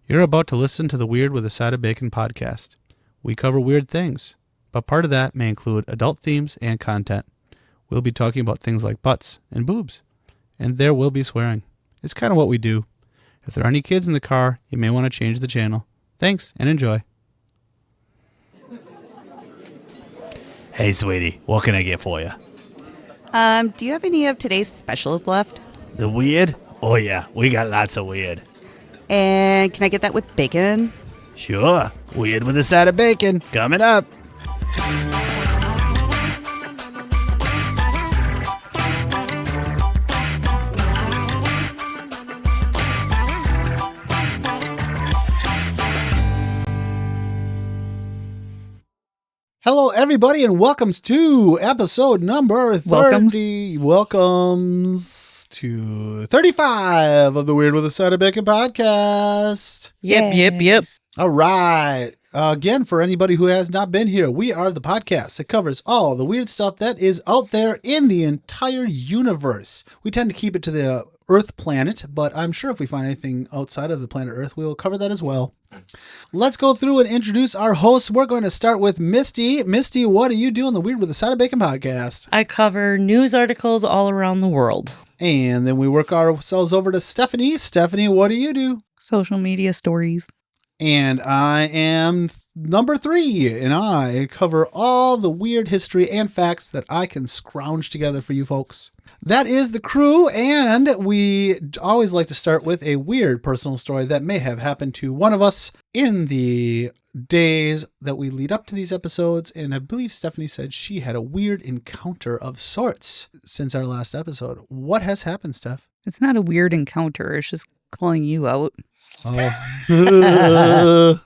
You're about to listen to the Weird with a Side of Bacon podcast. We cover weird things, but part of that may include adult themes and content. We'll be talking about things like butts and boobs, and there will be swearing. It's kind of what we do. If there are any kids in the car, you may want to change the channel. Thanks, and enjoy. Hey, sweetie, what can I get for you? Do you have any of today's specials left? The weird? Oh yeah, we got lots of weird. And can I get that with bacon? Sure, weird with a side of bacon, coming up. Hello, everybody, and welcomes to episode number 30. Welcomes to 35 of the Weird with a Side of Bacon podcast. Yep. All right. Again, for anybody who has not been here, we are the podcast that covers all the weird stuff that is out there in the entire universe. We tend to keep it to the Earth planet, but I'm sure if we find anything outside of the planet Earth, we'll cover that as well. Let's go through and introduce our hosts. We're going to start with Misty. Misty, what do you do on the Weird with a Side of Bacon podcast? I cover news articles all around the world. And then we work ourselves over to Stephanie. Stephanie, what do you do? Social media stories. And I am number 3, and I cover all the weird history and facts that I can scrounge together for you folks. That is the crew, and we always like to start with a weird personal story that may have happened to one of us in the days that we lead up to these episodes. And I believe Stephanie said she had a weird encounter of sorts since our last episode. What has happened, Steph? It's not a weird encounter. It's just calling you out. Oh.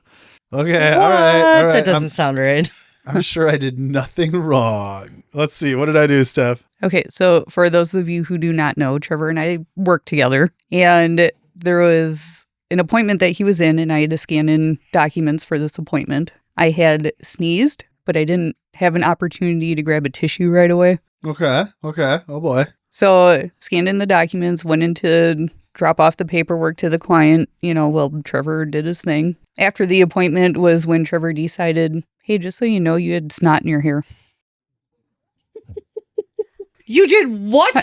Okay, all right. That doesn't sound right. I'm sure I did nothing wrong. Let's see. What did I do, Steph? Okay, so for those of you who do not know, Trevor and I worked together, and there was an appointment that he was in, and I had to scan in documents for this appointment. I had sneezed, but I didn't have an opportunity to grab a tissue right away. Okay. Oh, boy. So scanned in the documents, went in to drop off the paperwork to the client. Trevor did his thing. After the appointment was when Trevor decided, hey, just so you know, you had snot in your hair. You did what?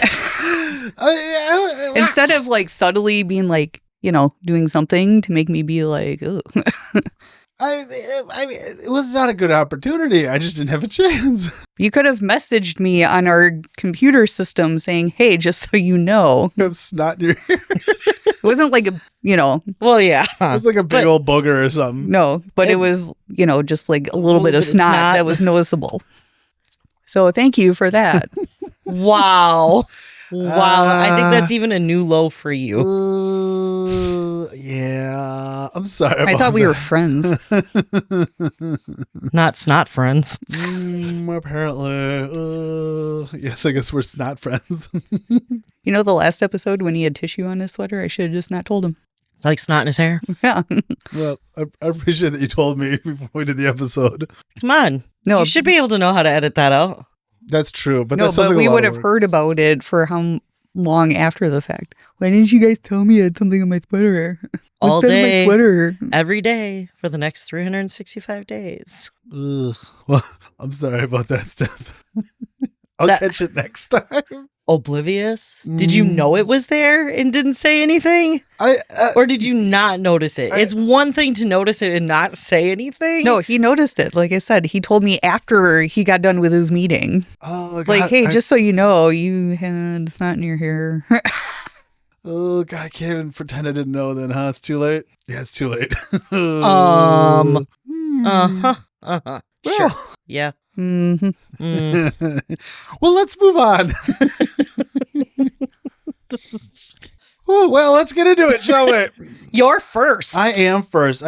Instead of subtly being doing something to make me be like, ugh. It was not a good opportunity. I just didn't have a chance. You could have messaged me on our computer system saying, hey, just so you know. You have snot in your hair. It wasn't like Well, yeah. It was like a big old booger or something. No, but it was, just like a little bit of snot that was noticeable. So thank you for that. Wow. I think that's even a new low for you. Yeah. I'm sorry about I thought we were friends. Not snot friends. Apparently. Yes, I guess we're not friends. The last episode when he had tissue on his sweater, I should have just not told him. It's like snot in his hair. Yeah. Well, I appreciate that you told me before we did the episode. Come on. No, you should be able to know how to edit that out. That's true, but no, but we would have heard about it for how long after the fact. Why didn't you guys tell me I had something on my sweater? All day, my sweater? Every day for the next 365 days. Ugh. Well, I'm sorry about that, Steph. I'll catch it next time. Oblivious? Did you know it was there and didn't say anything? Or did you not notice it? It's one thing to notice it and not say anything. No, he noticed it. Like I said, he told me after he got done with his meeting. Oh, God. Like, hey, just so you know, you had snot in your hair. Oh, God, I can't even pretend I didn't know then, huh? It's too late? Yeah, it's too late. Sure. Yeah. Mm-hmm. Well, let's move on. Well, let's get into it, shall we? You're first. I am first.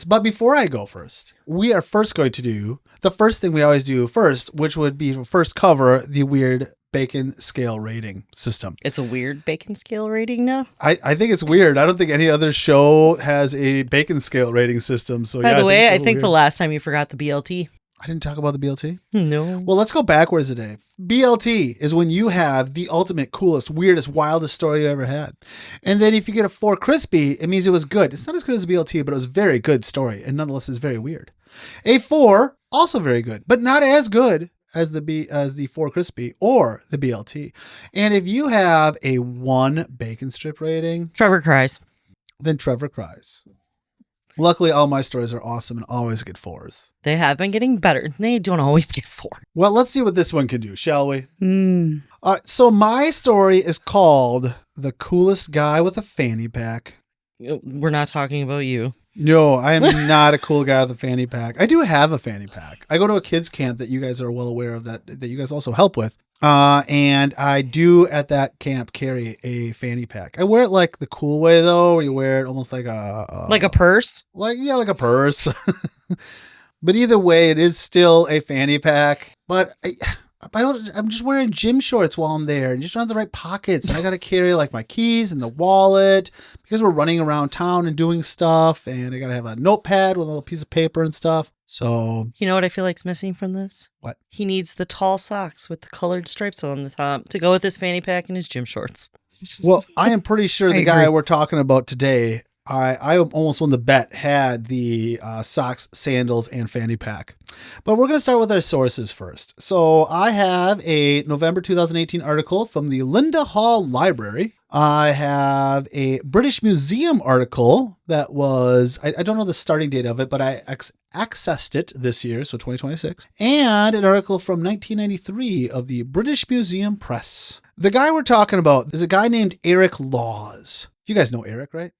But before I go first, we are first going to do the first thing we always do first, which would be first cover the weird bacon scale rating system. It's a weird bacon scale rating now? I think it's weird. I don't think any other show has a bacon scale rating system. So By the way, I think the last time you forgot the BLT. I didn't talk about the BLT. No. Well, let's go backwards today. BLT is when you have the ultimate, coolest, weirdest, wildest story you ever had. And then if you get a 4 crispy, it means it was good. It's not as good as a BLT, but it was a very good story. And nonetheless, it's very weird. A 4, also very good, but not as good as the 4 crispy or the BLT. And if you have a 1 bacon strip rating, Trevor cries. then Trevor cries. Luckily, all my stories are awesome and always get 4s. They have been getting better. They don't always get 4. Well, let's see what this one can do, shall we? Mm. So my story is called The Coolest Guy with a Fanny Pack. We're not talking about you. No, I am not a cool guy with a fanny pack. I do have a fanny pack. I go to a kids camp that you guys are well aware of that you guys also help with. And I do at that camp carry a fanny pack. I wear it like the cool way though, where you wear it almost like a purse? Like a purse. But either way, it is still a fanny pack. But I'm just wearing gym shorts while I'm there and just don't have the right pockets. And I got to carry like my keys and the wallet because we're running around town and doing stuff. And I got to have a notepad with a little piece of paper and stuff. So, you know what I feel like's missing from this? What? He needs the tall socks with the colored stripes on the top to go with his fanny pack and his gym shorts. Well, I am pretty sure the guy we're talking about today, I almost won the bet, had the socks, sandals, and fanny pack. But we're going to start with our sources first. So I have a November 2018 article from the Linda Hall Library. I have a British Museum article that was, I don't know the starting date of it, but I accessed it this year, so 2026. And an article from 1993 of the British Museum Press. The guy we're talking about is a guy named Eric Laws. You guys know Eric, right?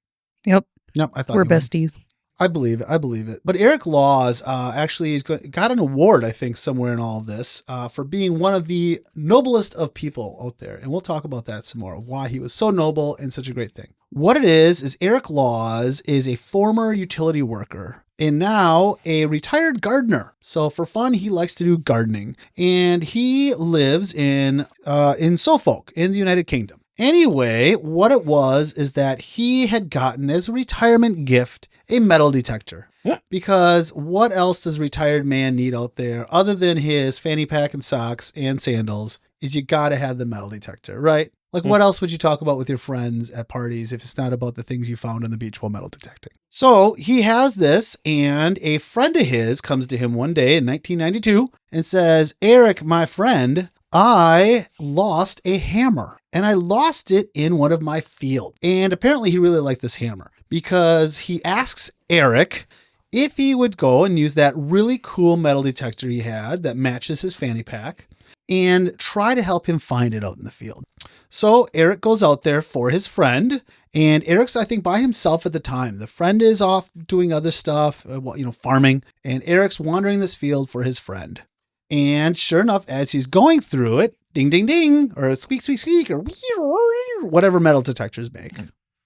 Yep. Nope, I thought we're besties. I believe it. But Eric Laws actually has got an award, I think, somewhere in all of this for being one of the noblest of people out there. And we'll talk about that some more, why he was so noble and such a great thing. What it is Eric Laws is a former utility worker and now a retired gardener. So for fun, he likes to do gardening. And he lives in Suffolk in the United Kingdom. Anyway, what it was is that he had gotten as a retirement gift a metal detector. Because what else does a retired man need out there other than his fanny pack and socks and sandals is you got to have the metal detector, right? Like what else would you talk about with your friends at parties if it's not about the things you found on the beach while metal detecting? So he has this, and a friend of his comes to him one day in 1992 and says, Eric, my friend, I lost a hammer. And I lost it in one of my fields. And apparently he really liked this hammer because he asks Eric if he would go and use that really cool metal detector he had that matches his fanny pack and try to help him find it out in the field. So Eric goes out there for his friend, and Eric's, I think, by himself at the time. The friend is off doing other stuff, farming, and Eric's wandering this field for his friend. And sure enough, as he's going through it, ding, ding, ding, or squeak, squeak, squeak, or whatever metal detectors make.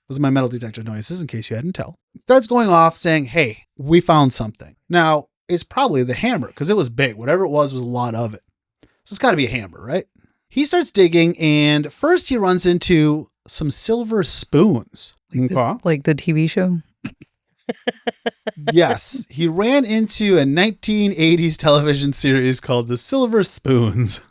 Those are my metal detector noises, in case you hadn't tell. It starts going off saying, hey, we found something. Now, it's probably the hammer, because it was big. Whatever it was a lot of it. So it's got to be a hammer, right? He starts digging, and first he runs into some silver spoons. Like the TV show? Yes, he ran into a 1980s television series called The Silver Spoons.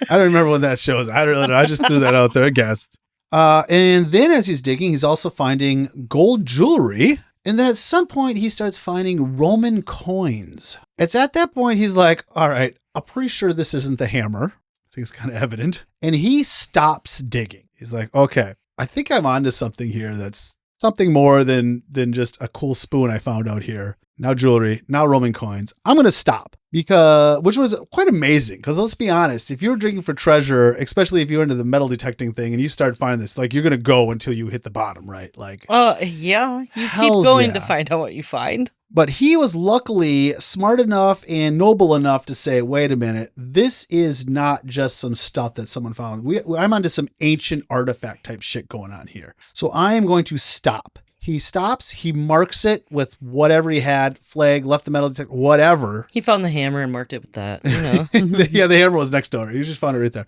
I don't remember when that show is. I don't really know. I just threw that out there, I guessed. And then as he's digging, he's also finding gold jewelry. And then at some point, he starts finding Roman coins. It's at that point, he's like, all right, I'm pretty sure this isn't the hammer. I think it's kind of evident. And he stops digging. He's like, okay, I think I'm onto something here that's something more than just a cool spoon I found out here. Now jewelry, now Roman coins. I'm going to stop which was quite amazing. Because let's be honest, if you're drinking for treasure, especially if you're into the metal detecting thing and you start finding this, like you're going to go until you hit the bottom, right? Like, yeah, you keep going to find out what you find. But he was luckily smart enough and noble enough to say, wait a minute, this is not just some stuff that someone found. I'm onto some ancient artifact type shit going on here. So I am going to stop. He stops, he marks it with whatever he had, flag, left the metal detector, whatever. He found the hammer and marked it with that, you know. Yeah, the hammer was next door. He just found it right there.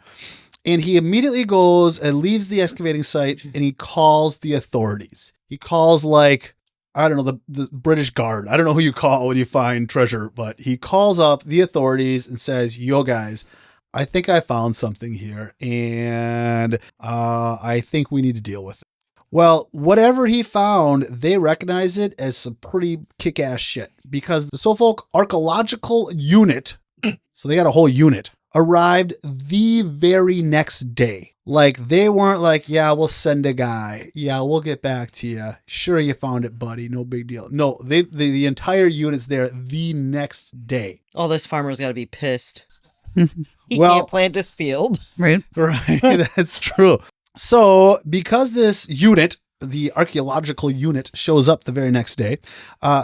And he immediately goes and leaves the excavating site and he calls the authorities. He calls like I don't know, the British Guard. I don't know who you call when you find treasure, but he calls up the authorities and says, yo guys, I think I found something here, and I think we need to deal with it. Well, whatever he found, they recognize it as some pretty kick-ass shit, because the Suffolk Archaeological Unit, so they got a whole unit, arrived the very next day. Like, they weren't like, yeah, we'll send a guy. Yeah, we'll get back to you. Sure, you found it, buddy. No big deal. No, the entire unit's there the next day. Oh, this farmer's got to be pissed. He Well, can't plant his field. Right. Right, that's true. So, because this unit, the archaeological unit, shows up the very next day,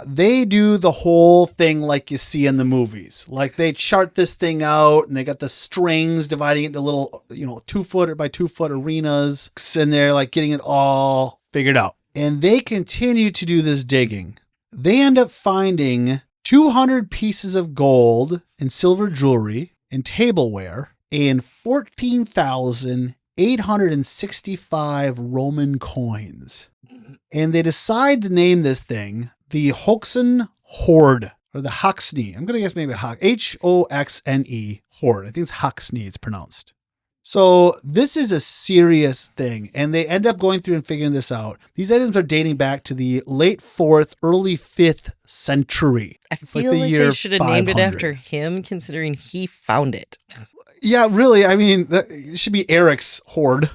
they do the whole thing like you see in the movies. Like, they chart this thing out, and they got the strings dividing it into little, 2-foot by 2-foot arenas, and they're like getting it all figured out. And they continue to do this digging. They end up finding 200 pieces of gold and silver jewelry and tableware and 14,865 Roman coins. And they decide to name this thing the Hoxne Hoard, or the Hoxne. I'm going to guess maybe Hoxne, Hoard. I think it's Hoxne it's pronounced. So this is a serious thing, and they end up going through and figuring this out. These items are dating back to the late 4th, early 5th century. I feel like they should have named it after him, considering he found it. Yeah, really. I mean, it should be Eric's hoard.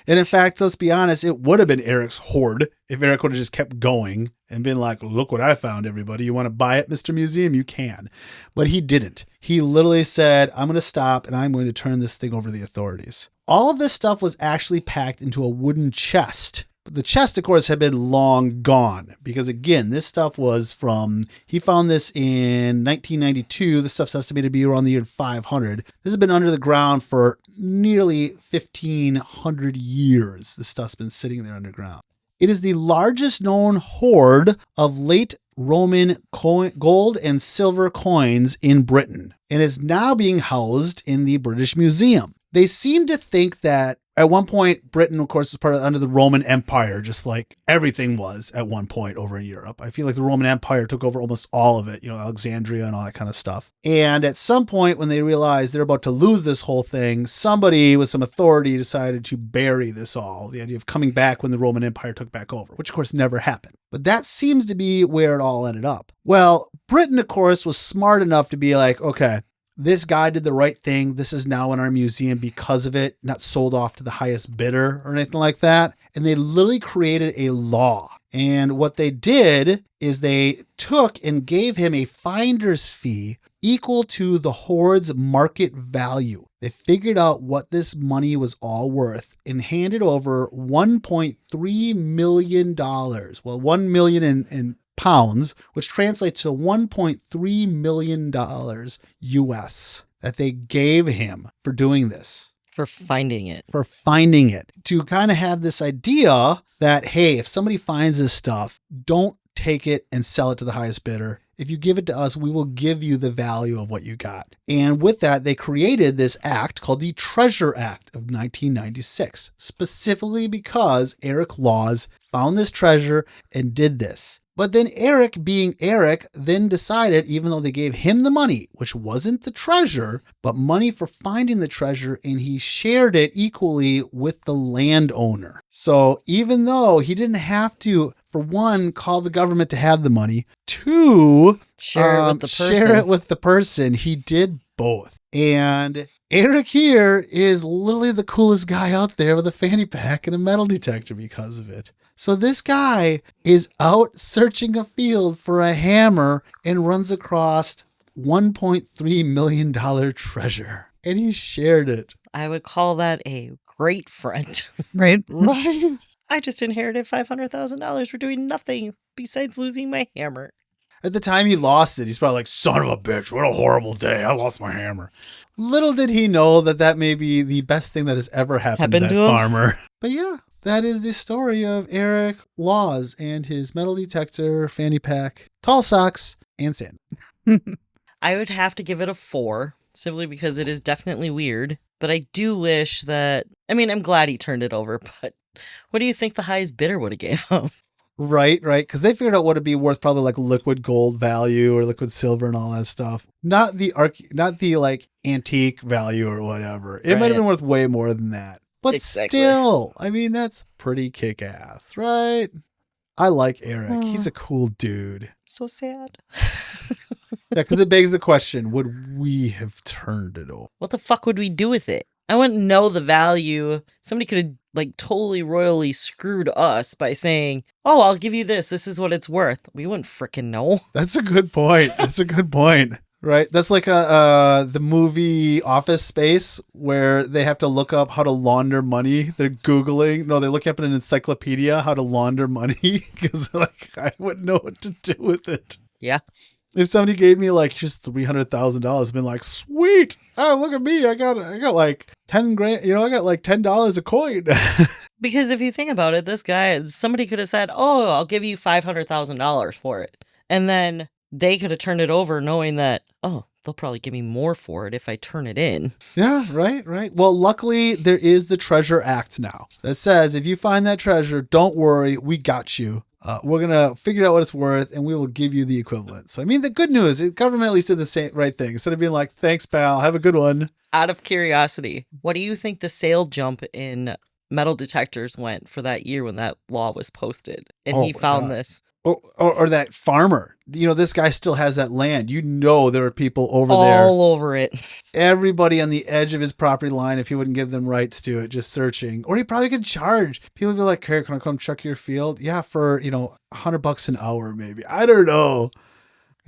And in fact, let's be honest, it would have been Eric's hoard if Eric would have just kept going and been like, look what I found, everybody. You want to buy it, Mr. Museum? You can. But he didn't. He literally said, I'm going to stop and I'm going to turn this thing over to the authorities. All of this stuff was actually packed into a wooden chest. But the chest, of course, had been long gone because, again, this stuff was he found this in 1992. This stuff's estimated to be around the year 500. This has been under the ground for nearly 1,500 years. This stuff's been sitting there underground. It is the largest known hoard of late Roman gold and silver coins in Britain and is now being housed in the British Museum. They seem to think that at one point, Britain, of course, was under the Roman Empire, just like everything was at one point over in Europe. I feel like the Roman Empire took over almost all of it, Alexandria and all that kind of stuff. And at some point, when they realized they're about to lose this whole thing, somebody with some authority decided to bury this all. The idea of coming back when the Roman Empire took back over, which of course never happened. But that seems to be where it all ended up. Well, Britain, of course, was smart enough to be like, okay, this guy did the right thing. This is now in our museum because of it, not sold off to the highest bidder or anything like that. And they literally created a law. And what they did is they took and gave him a finder's fee equal to the hoard's market value. They figured out what this money was all worth and handed over $1.3 million. Well, 1 million in pounds, which translates to $1.3 million US that they gave him for doing this. For finding it. To kind of have this idea that, hey, if somebody finds this stuff, don't take it and sell it to the highest bidder. If you give it to us, we will give you the value of what you got. And with that, they created this act called the Treasure Act of 1996, specifically because Eric Laws found this treasure and did this. But then Eric, being Eric, then decided, even though they gave him the money, which wasn't the treasure, but money for finding the treasure, and he shared it equally with the landowner. So even though he didn't have to, for one, call the government to have the money, two, share it with the person, he did both. And Eric here is literally the coolest guy out there with a fanny pack and a metal detector because of it. So this guy is out searching a field for a hammer and runs across $1.3 million treasure. And he shared it. I would call that a great friend. Right? Right? I just inherited $500,000 for doing nothing besides losing my hammer. At the time he lost it, he's probably like, son of a bitch, what a horrible day. I lost my hammer. Little did he know that may be the best thing that has ever happened to that farmer. But yeah. That is the story of Eric Laws and his metal detector, fanny pack, tall socks, and sand. I would have to give it a 4, simply because it is definitely weird. But I do wish that, I'm glad he turned it over, but what do you think the highest bidder would have gave him? Right. Because they figured out what it'd be worth, probably like liquid gold value or liquid silver and all that stuff. Not the like antique value or whatever. It might have been worth way more than that. But still, I mean, that's pretty kick-ass, right? I like Eric. He's a cool dude. So sad. Yeah, because it begs the question, would we have turned it over? What the fuck would we do with it? I wouldn't know the value. Somebody could have like totally royally screwed us by saying, oh, I'll give you this. This is what it's worth. We wouldn't frickin' know. That's a good point. Right? That's like the movie Office Space where they have to look up how to launder money. They're Googling. No, they look up in an encyclopedia how to launder money because like I wouldn't know what to do with it. Yeah. If somebody gave me like just $300,000, I'd been like, sweet. Oh, look at me. I got like 10 grand. I got like $10 a coin. Because if you think about it, this guy, somebody could have said, oh, I'll give you $500,000 for it. And then they could have turned it over knowing that, oh, they'll probably give me more for it if I turn it in. Yeah, right. Well, luckily there is the Treasure Act now that says if you find that treasure, don't worry, we got you. We're going to figure out what it's worth and we will give you the equivalent. So, I mean, the good news, the government at least did the right thing. Instead of being like, thanks, pal, have a good one. Out of curiosity, what do you think the sale jump in metal detectors went for that year when that law was posted? And he found this. Or that farmer. This guy still has that land. There are people over there. All over it. Everybody on the edge of his property line, if he wouldn't give them rights to it, just searching. Or he probably could charge. People would be like, hey, can I come check your field? Yeah, for, $100 an hour maybe. I don't know.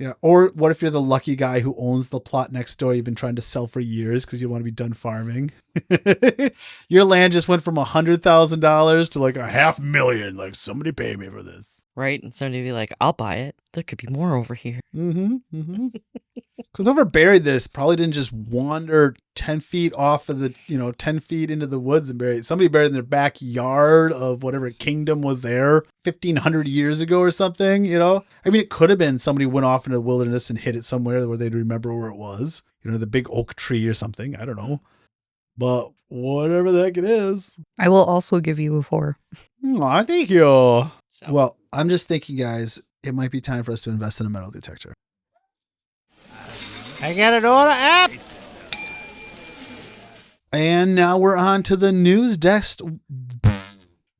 Yeah. Or what if you're the lucky guy who owns the plot next door you've been trying to sell for years because you want to be done farming? Your land just went from $100,000 to like $500,000. Like, somebody pay me for this. Right? And somebody would be like, I'll buy it. There could be more over here. Because whoever buried this probably didn't just wander 10 feet off of 10 feet into the woods and bury it. Somebody buried in their backyard of whatever kingdom was there 1,500 years ago or something, I mean, it could have been somebody went off into the wilderness and hid it somewhere where they'd remember where it was. The big oak tree or something. I don't know. But whatever the heck it is. I will also give you a 4. Aw, thank you. Well, I'm just thinking, guys, it might be time for us to invest in a metal detector. I got an order app. And now we're on to the news desk.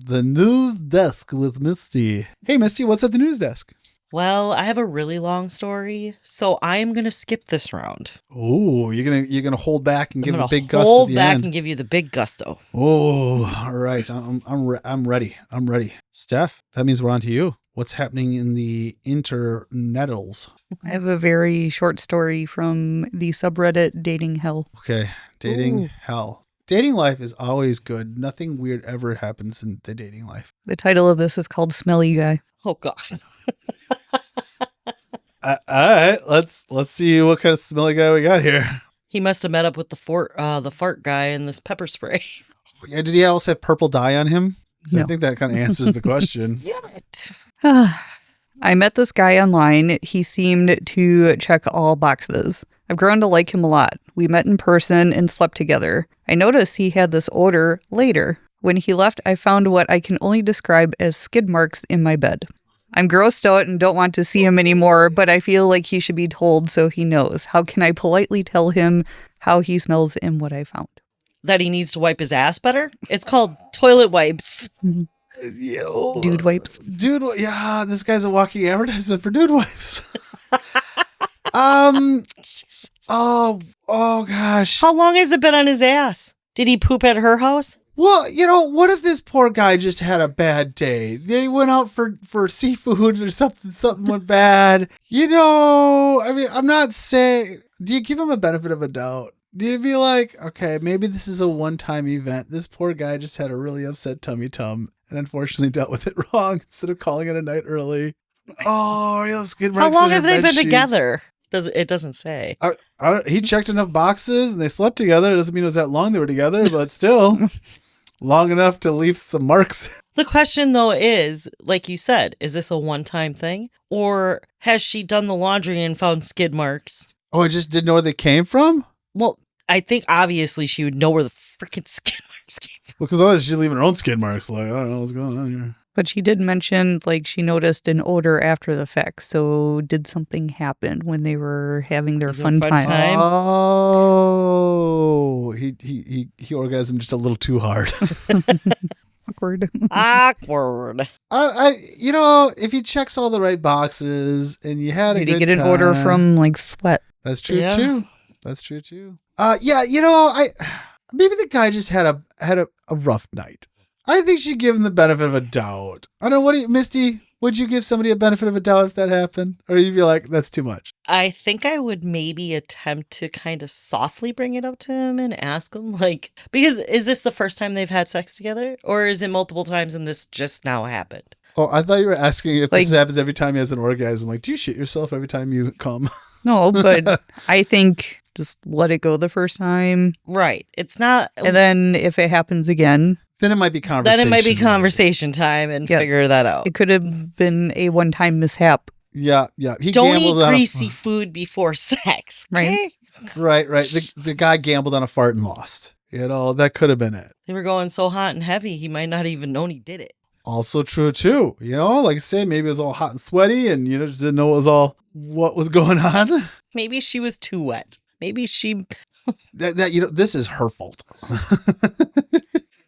The news desk with Misty. Hey, Misty, what's at the news desk? Well, I have a really long story, so I am going to skip this round. Oh, you're gonna hold back and give a big gusto at hold the back end. and give you the big gusto. Oh, all right. I'm ready. Steph, that means we're on to you. What's happening in the internetals? I have a very short story from the subreddit Dating Hell. Okay, dating hell. Dating life is always good. Nothing weird ever happens in the dating life. The title of this is called Smelly Guy. Oh, God. All right, let's see what kind of smelly guy we got here. He must have met up with the fart guy in this pepper spray. Yeah, did he also have purple dye on him? No. I think that kind of answers the question. I met this guy online. He seemed to check all boxes. I've grown to like him a lot. We met in person and slept together. I noticed he had this odor later. When he left, I found what I can only describe as skid marks in my bed. I'm grossed out and don't want to see him anymore, but I feel like he should be told so he knows. How can I politely tell him how he smells and what I found? That he needs to wipe his ass better? It's called toilet wipes. Dude wipes. Yeah, this guy's a walking advertisement for dude wipes. Oh gosh. How long has it been on his ass? Did he poop at her house? Well, what if this poor guy just had a bad day? They went out for seafood or something went bad. I mean, I'm not saying, do you give him a benefit of a doubt? Do you be like, okay, maybe this is a one-time event. This poor guy just had a really upset tummy and unfortunately dealt with it wrong instead of calling it a night early. Oh, he loves Skidmarks. How long have they been together? It doesn't say. He checked enough boxes and they slept together. It doesn't mean it was that long they were together, but still long enough to leave some marks. The question though is, like you said, is this a one-time thing? Or has she done the laundry and found skid marks? Oh, I just didn't know where they came from? Well, I think obviously she would know where the freaking skid marks came from. Well, because otherwise she's leaving her own skid marks. Like, I don't know what's going on here. But she did mention, like, she noticed an odor after the fact. So did something happen when they were having their fun time? Oh, he orgasmed just a little too hard. Awkward. Awkward. If he checks all the right boxes and you had a Did good he get an time, odor from, like, sweat? That's true Yeah. too. That's true too. Maybe the guy just had a rough night. I think she'd give him the benefit of a doubt. I don't know. Misty, would you give somebody a benefit of a doubt if that happened? Or you feel like that's too much? I think I would maybe attempt to kind of softly bring it up to him and ask him, like, because is this the first time they've had sex together? Or is it multiple times and this just now happened? Oh, I thought you were asking if Like- this happens every time he has an orgasm. Like, do you shit yourself every time you come? No, but I think just let it go the first time. Right. It's not. And then if it happens again, Then it might be conversation. Then it might be conversation time and Yes. figure that out. it could have been a one-time mishap. Yeah. He Don't eat gambled on greasy food before sex. Right. Okay? Right. The guy gambled on a fart and lost. That could have been it. They were going so hot and heavy, he might not even known he did it. Also true too. Like I say, maybe it was all hot and sweaty, and just didn't know what was going on. Maybe she was too wet. Maybe she. This is her fault.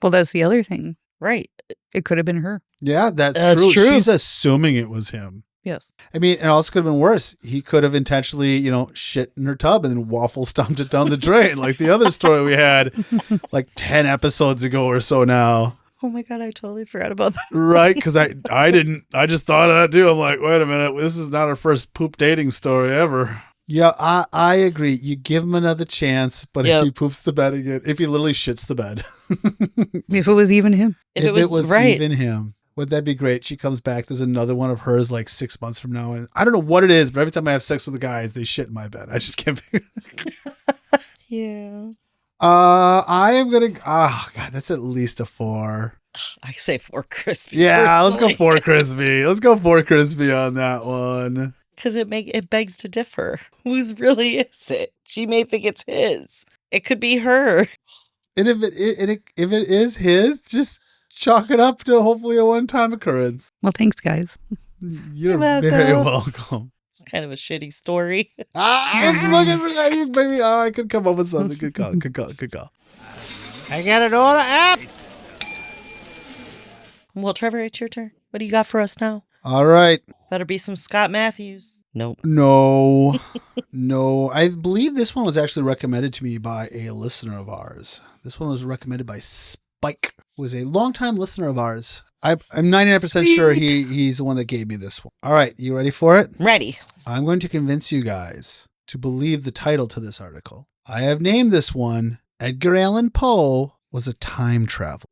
Well, that's the other thing. Right. It could have been her. Yeah, that's That's true. true. She's assuming it was him. Yes. I mean, it also could have been worse. He could have intentionally, shit in her tub and then waffle stomped it down the drain, like the other story we had like 10 episodes ago or so now. Oh my God, I totally forgot about that. Right? Because I just thought of that too. I'm like, wait a minute, this is not our first poop dating story ever. Yeah, I agree. You give him another chance, but Yep. if he poops the bed again, if he literally shits the bed, If it was even him. If it was right. even him, would that be great? She comes back. There's another one of hers like 6 months from now, and I don't know what it is, but every time I have sex with a guy, they shit in my bed. I just can't figure. Yeah. I am gonna. Oh God, that's at least a 4. I say 4 crispy. Yeah, let's go 4 crispy. Let's go 4 crispy on that one. Because it begs to differ. Whose really is it? She may think it's his. It could be her. And if it is his, just chalk it up to hopefully a one-time occurrence. Well, thanks, guys. You're welcome. very welcome. It's kind of a shitty story. I was looking for that, baby. Oh, I could come up with something. Good call. I got an order app. Well, Trevor, it's your turn. What do you got for us now? All right. Better be some Scott Matthews. Nope. No. I believe this one was actually recommended to me by a listener of ours. This one was recommended by Spike, who is a longtime listener of ours. I'm 99% sure he's the one that gave me this one. All right. You ready for it? Ready. I'm going to convince you guys to believe the title to this article. I have named this one, Edgar Allan Poe was a time traveler.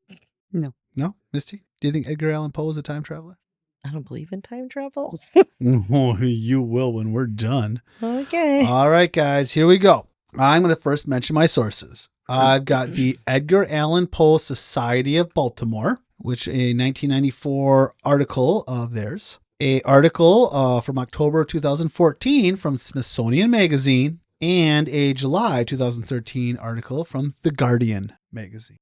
No. No? Misty? Do you think Edgar Allan Poe was a time traveler? I don't believe in time travel. Oh, you will when we're done. Okay. All right, guys, here we go. I'm going to first mention my sources. I've got the Edgar Allan Poe Society of Baltimore, which a 1994 article of theirs. A article from October 2014 from Smithsonian Magazine, and a July 2013 article from The Guardian magazine.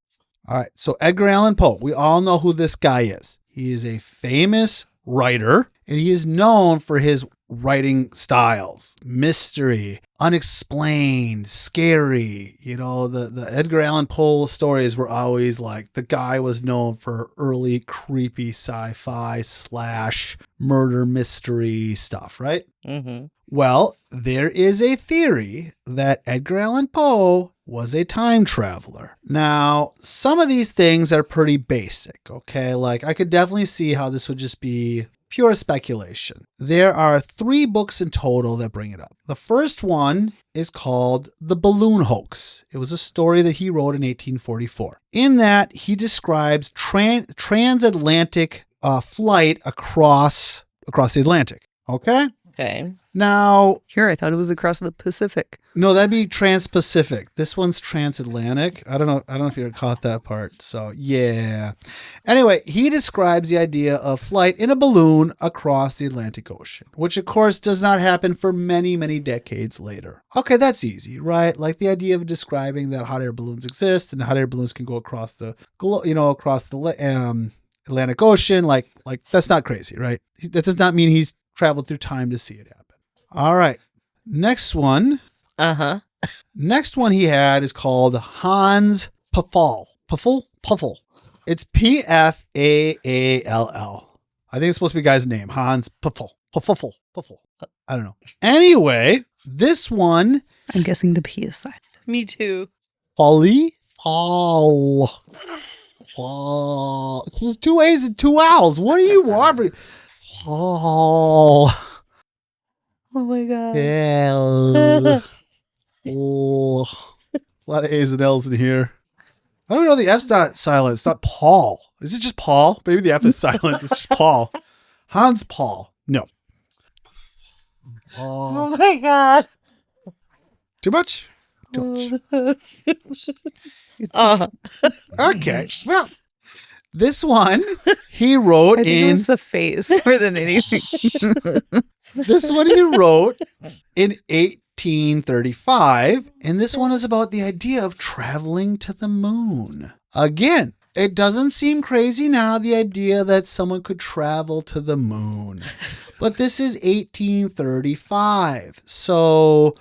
All right, so Edgar Allan Poe, we all know who this guy is. He is a famous writer, and he is known for his writing styles: mystery, unexplained, scary. The Edgar Allan Poe stories were always like, the guy was known for early creepy sci-fi / murder mystery stuff, right? Mm-hmm. Well, there is a theory that Edgar Allan Poe was a time traveler. Now, some of these things are pretty basic, okay? Like, I could definitely see how this would just be pure speculation. There are 3 books in total that bring it up. The first one is called The Balloon Hoax. It was a story that he wrote in 1844. In that, he describes transatlantic flight across the Atlantic, okay? Okay. Now, Here, I thought it was across the Pacific. no, that'd be trans-Pacific. This one's transatlantic. I don't know if you caught that part. So, yeah. Anyway, he describes the idea of flight in a balloon across the Atlantic Ocean, which of course does not happen for many, many decades later. Okay, that's easy, right? Like the idea of describing that hot air balloons exist and hot air balloons can go across the Atlantic Ocean. Like that's not crazy, right? That does not mean he's traveled through time to see it happen. All right. Next one. Uh-huh. Next one he had is called Hans Pfaall. Puffle. It's Pfaall. I think it's supposed to be a guy's name. Hans Pfaall. Puffle. I don't know. Anyway, this one. I'm guessing the P is silent. Me too. Fall. There's 2 A's and 2 L's. What are you wondering? Fall. Oh my God. A lot of A's and L's in here. I don't know. The F's not silent. It's not Paul. Is it just Paul? Maybe the F is silent. It's just Paul. Hans Paul. No. Oh my God. Too much? Too much. Okay. Well, this one he wrote I think it in. was the face more than anything. This one he wrote in 1835, and this one is about the idea of traveling to the moon. Again, it doesn't seem crazy now, the idea that someone could travel to the moon. But this is 1835. So,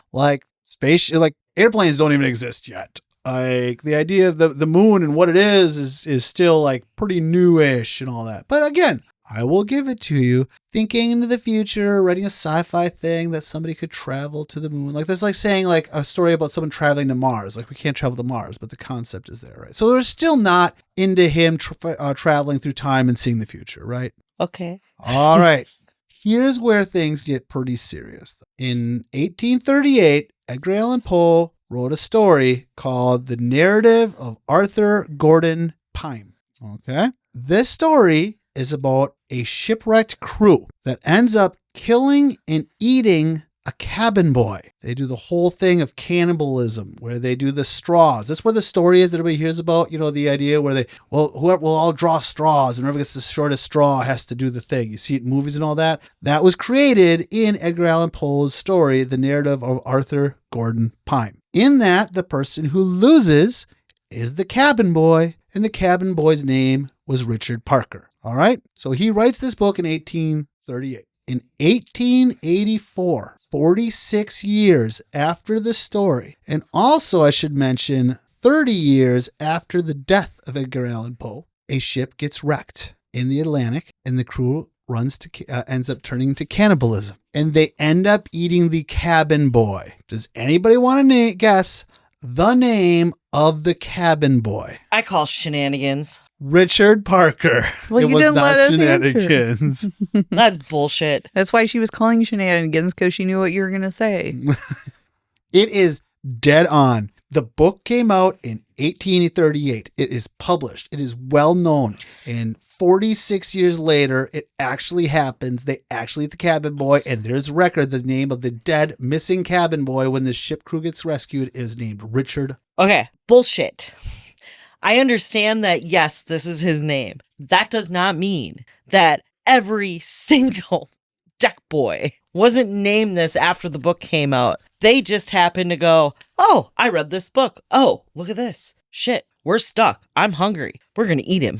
airplanes don't even exist yet. Like, the idea of the moon and what it is still, like, pretty newish and all that. But again, I will give it to you. Thinking into the future, writing a sci-fi thing that somebody could travel to the moon. Like, that's like saying, like, a story about someone traveling to Mars. Like, we can't travel to Mars, but the concept is there, right? So they're still not into him traveling through time and seeing the future, right? Okay. All right. Here's where things get pretty serious. In 1838, Edgar Allan Poe wrote a story called The Narrative of Arthur Gordon Pym. Okay? This story is about a shipwrecked crew that ends up killing and eating a cabin boy. They do the whole thing of cannibalism where they do the straws. That's where the story is that everybody hears about, the idea where whoever will all draw straws and whoever gets the shortest straw has to do the thing. You see it in movies and all that. That was created in Edgar Allan Poe's story, The Narrative of Arthur Gordon Pym. In that, the person who loses is the cabin boy, and the cabin boy's name was Richard Parker. All right. So he writes this book in 1838. In 1884, 46 years after the story, and also I should mention 30 years after the death of Edgar Allan Poe, a ship gets wrecked in the Atlantic, and the crew ends up turning to cannibalism, and they end up eating the cabin boy. Does anybody want to guess the name of the cabin boy? I call shenanigans. Richard Parker. Well, it you was didn't not let us shenanigans. That's bullshit. That's why she was calling you shenanigans, because she knew what you were going to say. It is dead on. The book came out in 1838. It is published. It is well known. And 46 years later, it actually happens. They actually eat the cabin boy, and there's record. The name of the dead, missing cabin boy when the ship crew gets rescued is named Richard. Okay, bullshit. I understand that, yes, this is his name. That does not mean that every single deck boy wasn't named this after the book came out. They just happened to go, oh, I read this book. Oh, look at this. Shit, we're stuck. I'm hungry. We're going to eat him.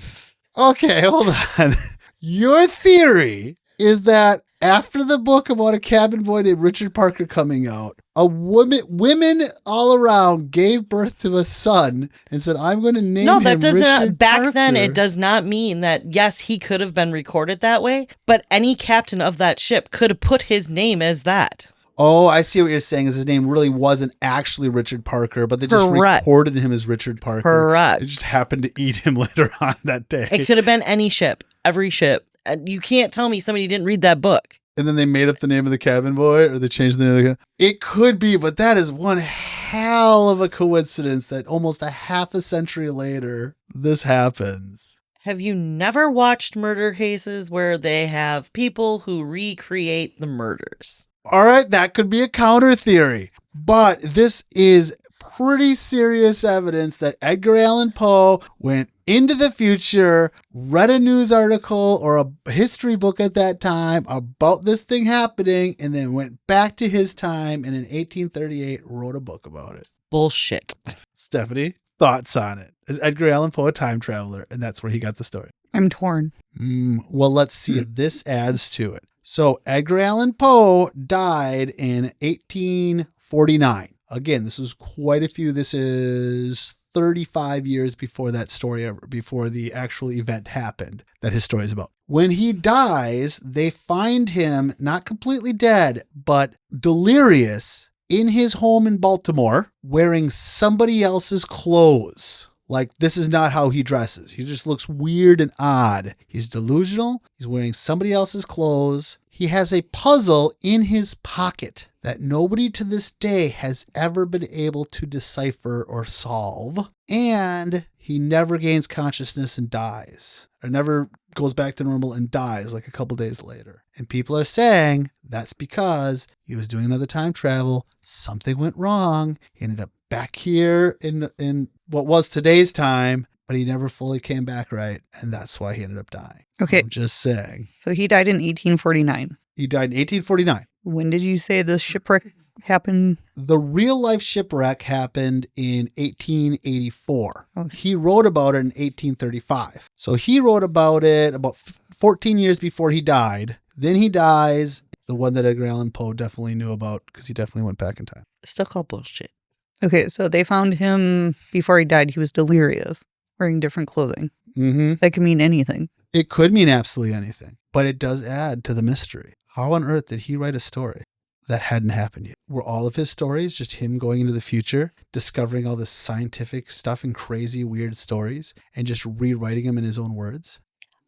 Okay, hold on. Your theory is that after the book about a cabin boy named Richard Parker coming out, women all around gave birth to a son and said, I'm going to name him Richard Parker. Back then, it does not mean that, yes, he could have been recorded that way, but any captain of that ship could have put his name as that. Oh, I see what you're saying. Is his name really wasn't actually Richard Parker, but they just recorded him as Richard Parker. Correct. It just happened to eat him later on that day. It could have been any ship, every ship. You can't tell me somebody didn't read that book. And then they made up the name of the cabin boy, or they changed the name of the cabin. It could be, but that is one hell of a coincidence that almost a half a century later, this happens. Have you never watched murder cases where they have people who recreate the murders? All right, that could be a counter theory, but this is pretty serious evidence that Edgar Allan Poe went into the future, read a news article or a history book at that time about this thing happening, and then went back to his time and in 1838 wrote a book about it. Bullshit. Stephanie, thoughts on it? Is Edgar Allan Poe a time traveler? And that's where he got the story. I'm torn. Well, let's see if this adds to it. So Edgar Allan Poe died in 1849. Again, this is quite a few. This is 35 years before that story, before the actual event happened that his story is about. When he dies, they find him not completely dead, but delirious in his home in Baltimore, wearing somebody else's clothes. Like, this is not how he dresses. He just looks weird and odd. He's delusional. He's wearing somebody else's clothes. He has a puzzle in his pocket that nobody to this day has ever been able to decipher or solve. And he never gains consciousness and dies, or never goes back to normal and dies like a couple days later. And people are saying that's because he was doing another time travel. Something went wrong. He ended up back here in what was today's time, but he never fully came back right. And that's why he ended up dying. Okay. I'm just saying. So he died in 1849. He died in 1849. When did you say this shipwreck happened? The real life shipwreck happened in 1884. Okay. He wrote about it in 1835. So he wrote about it about 14 years before he died. Then he dies. The one that Edgar Allan Poe definitely knew about because he definitely went back in time. Still called bullshit. Okay, so they found him before he died. He was delirious, wearing different clothing. Mm-hmm. That could mean anything. It could mean absolutely anything, but it does add to the mystery. How on earth did he write a story that hadn't happened yet? Were all of his stories just him going into the future, discovering all this scientific stuff and crazy, weird stories, and just rewriting them in his own words?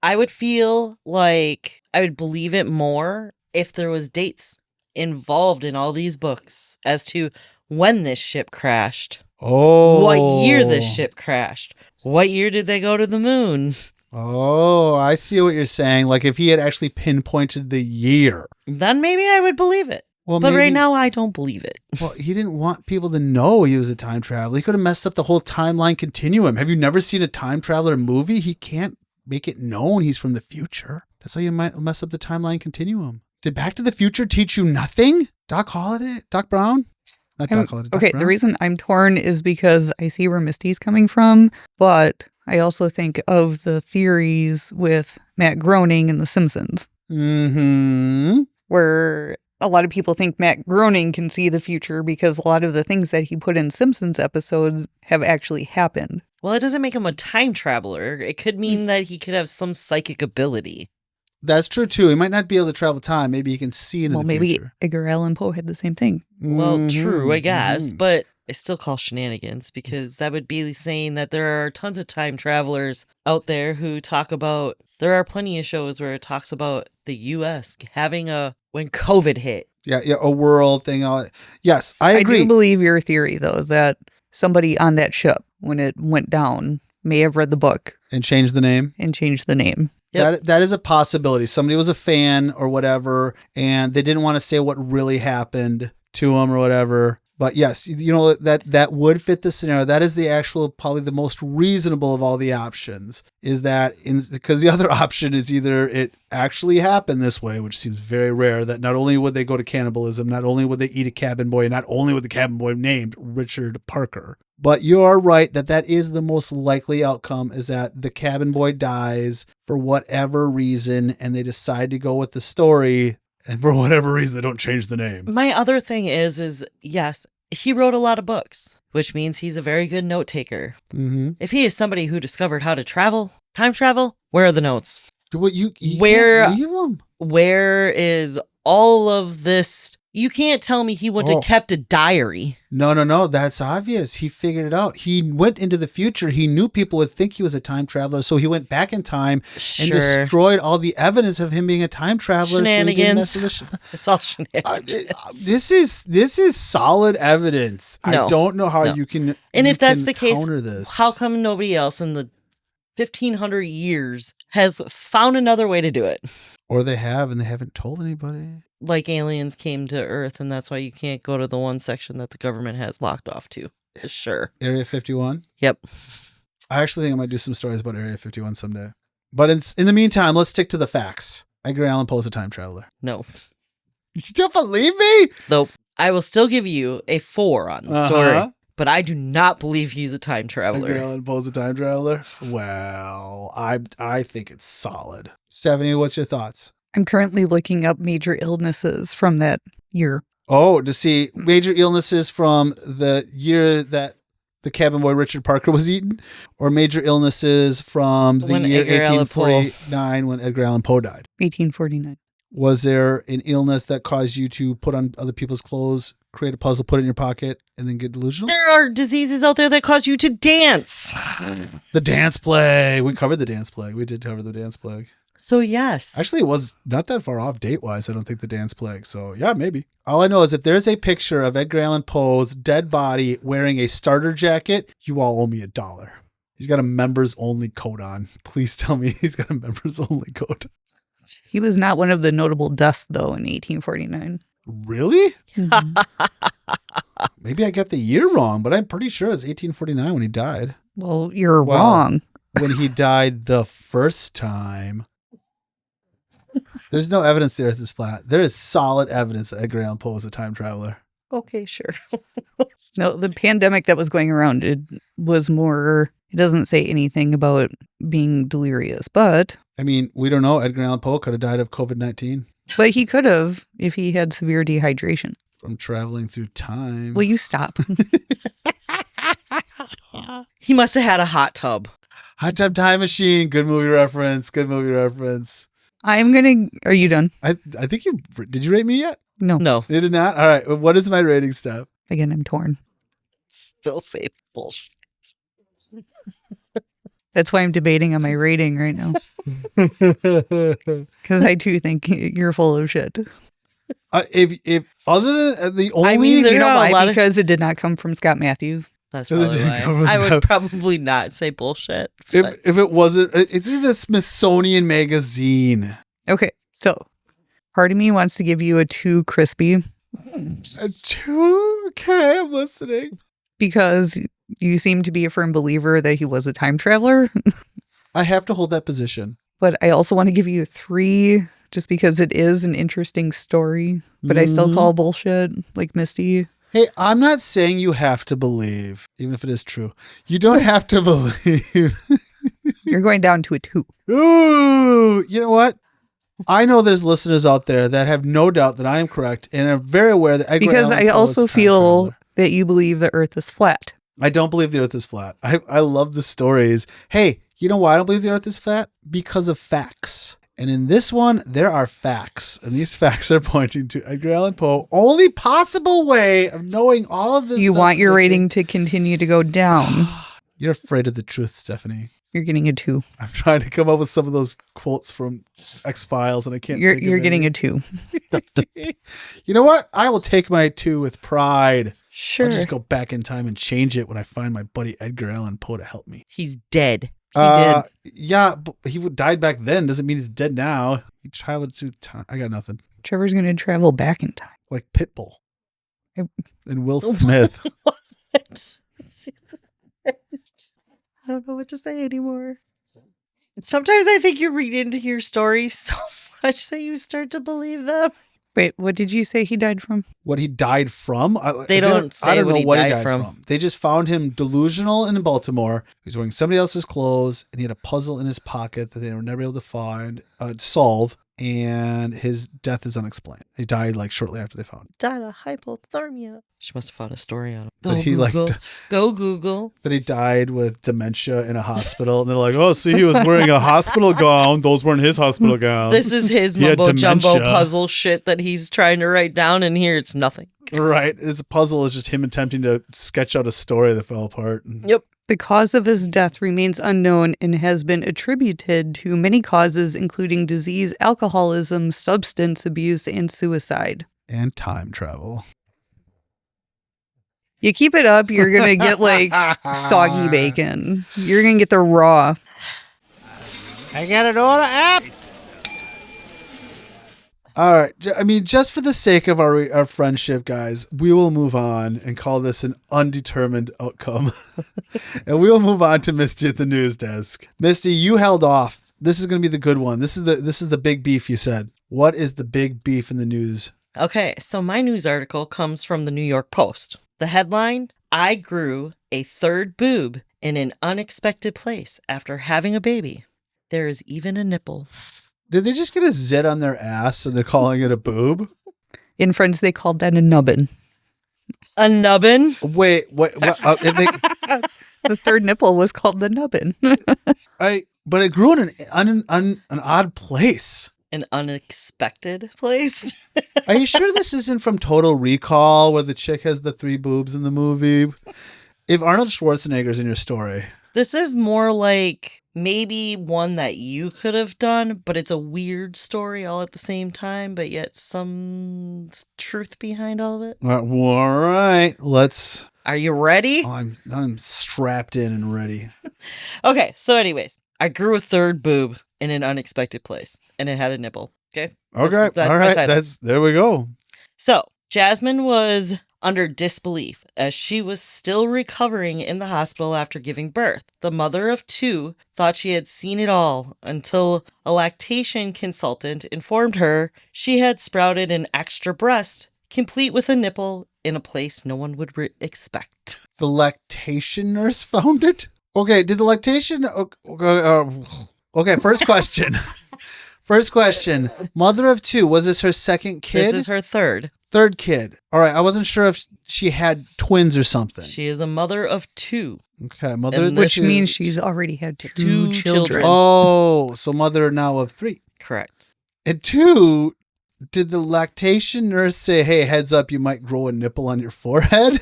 I would feel like I would believe it more if there was dates involved in all these books as to when this ship crashed. Oh. What year this ship crashed. What year did they go to the moon? Oh, I see what you're saying. Like if he had actually pinpointed the year. Then maybe I would believe it. Well, but maybe, right now, I don't believe it. Well, he didn't want people to know he was a time traveler. He could have messed up the whole timeline continuum. Have you never seen a time traveler movie? He can't make it known he's from the future. That's how you might mess up the timeline continuum. Did Back to the Future teach you nothing? Doc Brown? Not Doc Holliday. Doc Okay, Brown? the reason I'm torn is because I see where Misty's coming from, but I also think of the theories with Matt Groening and The Simpsons. Mm-hmm. Where a lot of people think Matt Groening can see the future because a lot of the things that he put in Simpsons episodes have actually happened. Well, it doesn't make him a time traveler. It could mean that he could have some psychic ability. That's true, too. He might not be able to travel time. Maybe he can see into the future. Maybe Edgar Allan Poe had the same thing. Well, true, I guess. Mhm. But I still call shenanigans because that would be saying that there are tons of time travelers out there who talk about, there are plenty of shows where it talks about the U.S. having when COVID hit. Yeah, a world thing. Yes, I agree. I do believe your theory, though, that somebody on that ship, when it went down, may have read the book And change the name. and changed the name. Yep. That is a possibility. Somebody was a fan or whatever, and they didn't want to say what really happened to them or whatever. But yes, you know, that would fit the scenario. That is the actual, probably the most reasonable of all the options, is that because the other option is either it actually happened this way, which seems very rare, that not only would they go to cannibalism, not only would they eat a cabin boy, not only would the cabin boy named Richard Parker, but you are right that is the most likely outcome, is that the cabin boy dies for whatever reason and they decide to go with the story. And for whatever reason, they don't change the name. My other thing is yes, he wrote a lot of books, which means he's a very good note taker. Mm-hmm. If he is somebody who discovered how to time travel, where are the notes? Well, you Where- can't leave them. Where is all of this? You can't tell me he wouldn't have kept a diary. No. That's obvious. He figured it out. He went into the future. He knew people would think he was a time traveler, so he went back in time and destroyed all the evidence of him being a time traveler. Shenanigans. So he didn't mess with It's all shenanigans. this is solid evidence. No. I don't know how you can. And you if that's can the case, counter this. how come nobody else in the 1,500 years has found another way to do it? Or they have and they haven't told anybody. Like aliens came to Earth, and that's why you can't go to the one section that the government has locked off to. Sure. Area 51. Yep. I actually think I might do some stories about Area 51 someday. But in the meantime, let's stick to the facts. Edgar Allan Poe is a time traveler. No. You don't believe me? Though I will still give you a 4 on the story. but I do not believe he's a time Edgar traveler. Allan Poe's a time traveler? Well, I think it's solid. Stephanie, what's your thoughts? I'm currently looking up major illnesses from that year. Oh, to see major illnesses from the year that the cabin boy Richard Parker was eaten, or major illnesses from the When year Edgar Allan Poe- 1849 when Edgar Allan Poe died. 1849. Was there an illness that caused you to put on other people's clothes, create a puzzle, put it in your pocket, and then get delusional? There are diseases out there that cause you to dance. The dance plague. We covered the dance plague. We did cover the dance plague. So yes. Actually, it was not that far off date-wise, I don't think, the dance plague. So, yeah, maybe. All I know is if there's a picture of Edgar Allan Poe's dead body wearing a starter jacket, you all owe me $1. He's got a members-only coat on. Please tell me he's got a members-only coat. He was not one of the notable deaths, though, in 1849. Really? Mhm. Maybe I got the year wrong, but I'm pretty sure it's 1849 when he died. Well, you're Well, wrong. When he died the first time. There's no evidence the earth is flat. There is solid evidence that Edgar Allan Poe was a time traveler. Okay, sure. No, the pandemic that was going around, it was more, it doesn't say anything about being delirious, but I mean, we don't know. Edgar Allan Poe could have died of COVID-19 he could have if he had severe dehydration. from traveling through time. Will you stop? He must have had a hot tub. Hot Tub Time Machine. Good movie reference. Good movie reference. Are you done? I think did you rate me yet? No. No. You did not? All right. What is my rating, Steph? Again, I'm torn. Still say bullshit. That's why I'm debating on my rating right now. Because I too think you're full of shit. If other than the only, I mean, there You know are a lot why? of- Because it did not come from Scott Matthews. That's 'Cause it probably didn't cover why. I would Scott. probably not say bullshit. but- if it wasn't, it's in the Smithsonian Magazine. Okay, so part of me wants to give you a 2 crispy Okay, I'm listening. because you seem to be a firm believer that he was a time traveler. I have to hold that position. But I also want to give you a 3 just because it is an interesting story. But I still call bullshit, like Misty. Hey, I'm not saying you have to believe, even if it is true. You don't have to believe. You're going down to a 2. Ooh, you know what? I know there's listeners out there that have no doubt that I am correct and are very aware that Edgar Because Allan I Poe also was a time feel traveler. that you believe the earth is flat. I don't believe the earth is flat. I love the stories. Hey, you know why I don't believe the earth is flat? Because of facts. And in this one, there are facts. And these facts are pointing to Edgar Allan Poe. Only possible way of knowing all of this You stuff want your is- rating to continue to go down. You're afraid of the truth, Stephanie. You're getting a 2. I'm trying to come up with some of those quotes from X-Files and I can't think of You're getting any. a 2. You know what? I will take my 2 with pride. Sure. I'll just go back in time and change it when I find my buddy Edgar Allan Poe to help me. He's dead. did. Yeah, but he died back then. Doesn't mean he's dead now. He traveled through time. I got nothing. Trevor's going to travel back in time. Like Pitbull I- and Will Smith. What? Jesus Christ. I don't know what to say anymore. Sometimes I think you read into your stories so much that you start to believe them. Wait, what did you say he died from? What he died from? They don't say I don't what know he what died from. They just found him delusional in Baltimore. He was wearing somebody else's clothes, and he had a puzzle in his pocket that they were never able to solve. And his death is unexplained. He died like shortly after they found him. Died of hypothermia. She must have found a story on him. That he like Go Google. that he died with dementia in a hospital, and they're like, "Oh, see, he was wearing a hospital gown. Those weren't his hospital gowns." This is his He had mumbo jumbo dementia. puzzle shit that he's trying to write down, and here it's nothing. Right. His puzzle is just him attempting to sketch out a story that fell apart. Yep. The cause of his death remains unknown and has been attributed to many causes, including disease, alcoholism, substance abuse, and suicide. And time travel. You keep it up, you're going to get like soggy bacon. You're going to get the raw. I got an order app. All right. I mean, just for the sake of our friendship, guys, we will move on and call this an undetermined outcome. And we will move on to Misty at the news desk. Misty, you held off. This is going to be the good one. This is the big beef, you said. What is the big beef in the news? Okay, so my news article comes from the New York Post. The headline, I grew a third boob in an unexpected place after having a baby. There is even a nipple. Did they just get a zit on their ass and they're calling it a boob? In Friends, they called that a nubbin. A nubbin? Wait, what? The third nipple was called the nubbin. But it grew in an odd place. An unexpected place? Are you sure this isn't from Total Recall where the chick has the 3 boobs in the movie? If Arnold Schwarzenegger's in your story. This is more like maybe one that you could have done, but it's a weird story all at the same time, but yet some truth behind all of it. All right, let's... Are you ready? Oh, I'm strapped in and ready. Okay, so anyways, I grew a third boob in an unexpected place, and it had a nipple. Okay? Okay, That's all my right, title. there we go. So, Jasmine was under disbelief as she was still recovering in the hospital after giving birth. The mother of 2 thought she had seen it all until a lactation consultant informed her she had sprouted an extra breast, complete with a nipple in a place no one would expect. The lactation nurse found it? Okay, did the lactation... Okay, first question. First question. Mother of 2, was this her second kid? This is her third. Third kid. All right, I wasn't sure if she had twins or something. She is a mother of 2. Okay, mother of And 2. Which means she's already had two children. Oh, so mother now of 3. Correct. And 2, did the lactation nurse say, hey, heads up, you might grow a nipple on your forehead?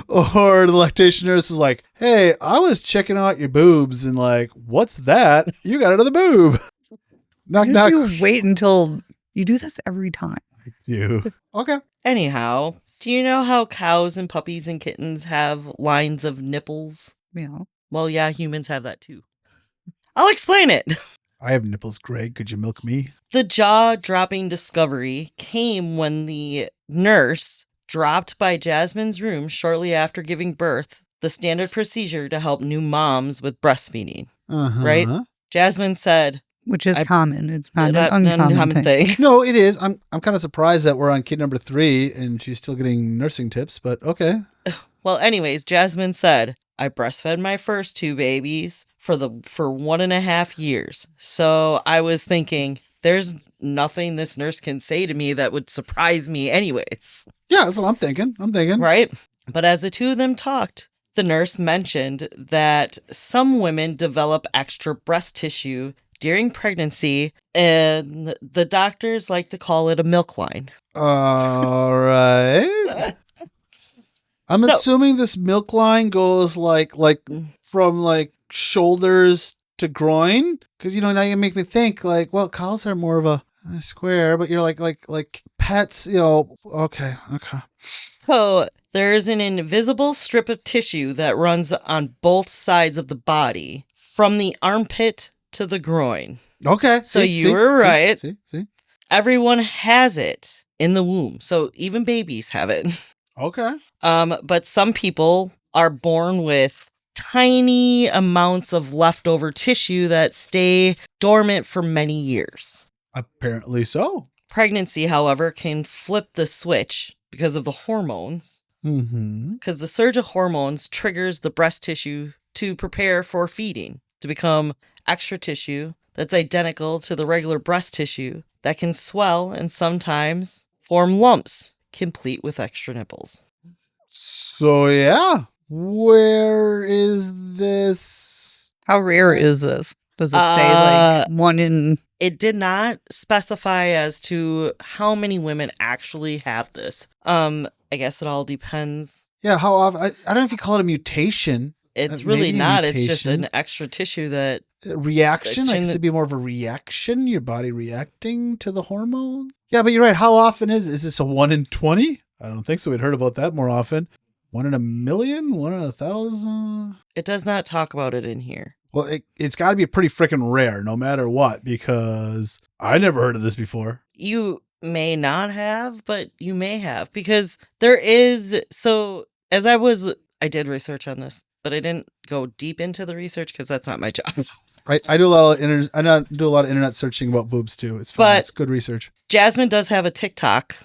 Or the lactation nurse is like, hey, I was checking out your boobs and like, what's that? You got another boob. Knock, Why knock. don't you wait until you do this every time? You. Okay. Anyhow, do you know how cows and puppies and kittens have lines of nipples? Yeah. Well, yeah, humans have that too. I'll explain it. I have nipples, Greg. Could you milk me? The jaw-dropping discovery came when the nurse dropped by Jasmine's room shortly after giving birth, the standard procedure to help new moms with breastfeeding. Uh-huh. Right? Jasmine said... Which is common. It's not an an uncommon thing. No, it is. I'm kind of surprised that we're on kid number 3 and she's still getting nursing tips, but okay. Well, anyways, Jasmine said, I breastfed my first 2 babies for 1.5 years. So I was thinking, there's nothing this nurse can say to me that would surprise me anyways. Yeah, that's what I'm thinking. Right? But as the 2 of them talked, the nurse mentioned that some women develop extra breast tissue during pregnancy, and the doctors like to call it a milk line. All right. I'm assuming this milk line goes like from like shoulders to groin, because now you make me think like, well, cows are more of a square, but you're like pets, Okay. So there's an invisible strip of tissue that runs on both sides of the body, from the armpit to the groin. Okay. So you were right. See. Everyone has it in the womb. So even babies have it. Okay. But some people are born with tiny amounts of leftover tissue that stay dormant for many years. Apparently so. Pregnancy, however, can flip the switch because of the hormones. Mm-hmm. Because the surge of hormones triggers the breast tissue to prepare for feeding, to become extra tissue that's identical to the regular breast tissue that can swell and sometimes form lumps, complete with extra nipples. So, yeah. Where is this? How rare is this? Does it say like 1 in... It did not specify as to how many women actually have this. I guess it all depends. Yeah, how often? I don't know if you call it a mutation. It's really maybe a not. It's just mutation. an extra tissue that... Reaction? Like, shouldn't- it be more of a reaction? Your body reacting to the hormone? Yeah, but you're right. How often is this a 1 in 20? I don't think so. We'd heard about that more often. 1 in a million? 1 in 1,000? It does not talk about it in here. Well, it's got to be pretty freaking rare, no matter what, because I never heard of this before. You may not have, but you may have, because there is... So as I did research on this, but I didn't go deep into the research because that's not my job. I do a lot of internet searching about boobs too. It's fun. But- It's good research. Jasmine does have a TikTok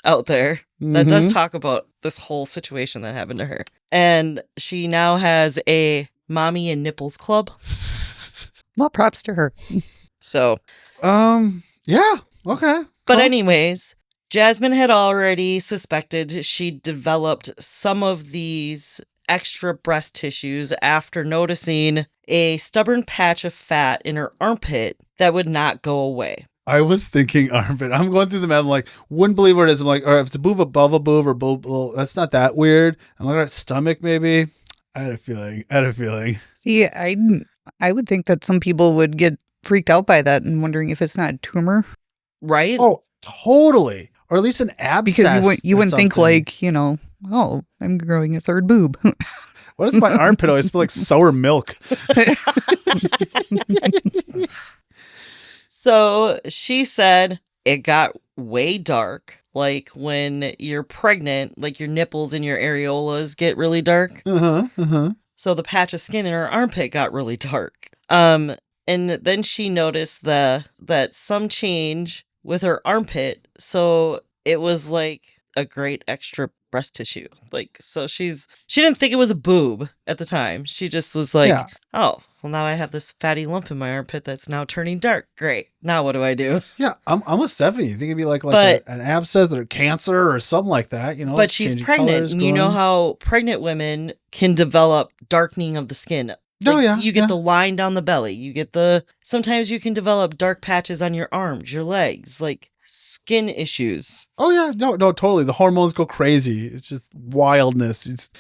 out there that does talk about this whole situation that happened to her. And she now has a mommy and nipples club. Well, props to her. So, yeah, okay. but cool. anyways, Jasmine had already suspected she developed some of these extra breast tissues after noticing a stubborn patch of fat in her armpit that would not go away. I was thinking armpit. I'm going through the math. I'm like, wouldn't believe what it is. I'm like, all right, if it's a boob above a boob or boob below, that's not that weird. I'm looking at stomach, maybe. I had a feeling. See, I would think that some people would get freaked out by that and wondering if it's not a tumor. Right? Oh, totally. Or at least an abscess. Because you wouldn't think something. like, oh, I'm growing a third boob. What does my armpit always smell like? Sour milk. So she said it got way dark. Like when you're pregnant, like your nipples and your areolas get really dark. So the patch of skin in her armpit got really dark. And then she noticed that some change with her armpit. So it was like a great extra breast tissue. Like, so she didn't think it was a boob at the time. She just was like, Yeah. oh, well, now I have this fatty lump in my armpit that's now turning dark. Great. Now what do I do? Yeah, I'm with Stephanie. You think it'd be like an abscess or cancer or something like that, But she's pregnant, colors, and you know how pregnant women can develop darkening of the skin. You get the line down the belly. Sometimes you can develop dark patches on your arms, your legs, like skin issues. Oh yeah, no, totally. The hormones go crazy. It's just wildness. It's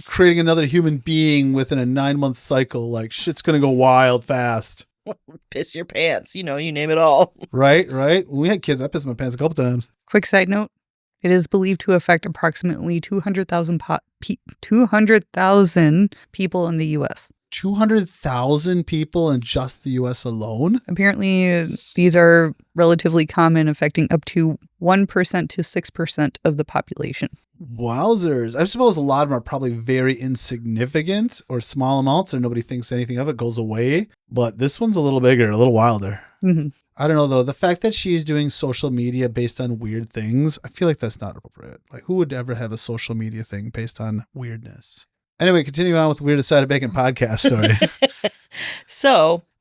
creating another human being within a 9-month cycle. Like shit's gonna go wild fast. Piss your pants, you name it all. Right. When we had kids, I pissed my pants a couple times. Quick side note. It is believed to affect approximately 200,000 people in the U.S. 200,000 people in just the U.S. alone? Apparently, these are relatively common, affecting up to 1% to 6% of the population. Wowzers. I suppose a lot of them are probably very insignificant or small amounts, or nobody thinks anything of it, goes away. But this one's a little bigger, a little wilder. Mm-hmm. I don't know, though. The fact that she's doing social media based on weird things, I feel like that's not appropriate. Like, who would ever have a social media thing based on weirdness? Anyway, continue on with the Weirdest Side of Bacon podcast story.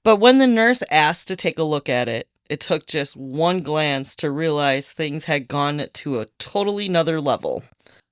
But when the nurse asked to take a look at it, it took just one glance to realize things had gone to a totally another level.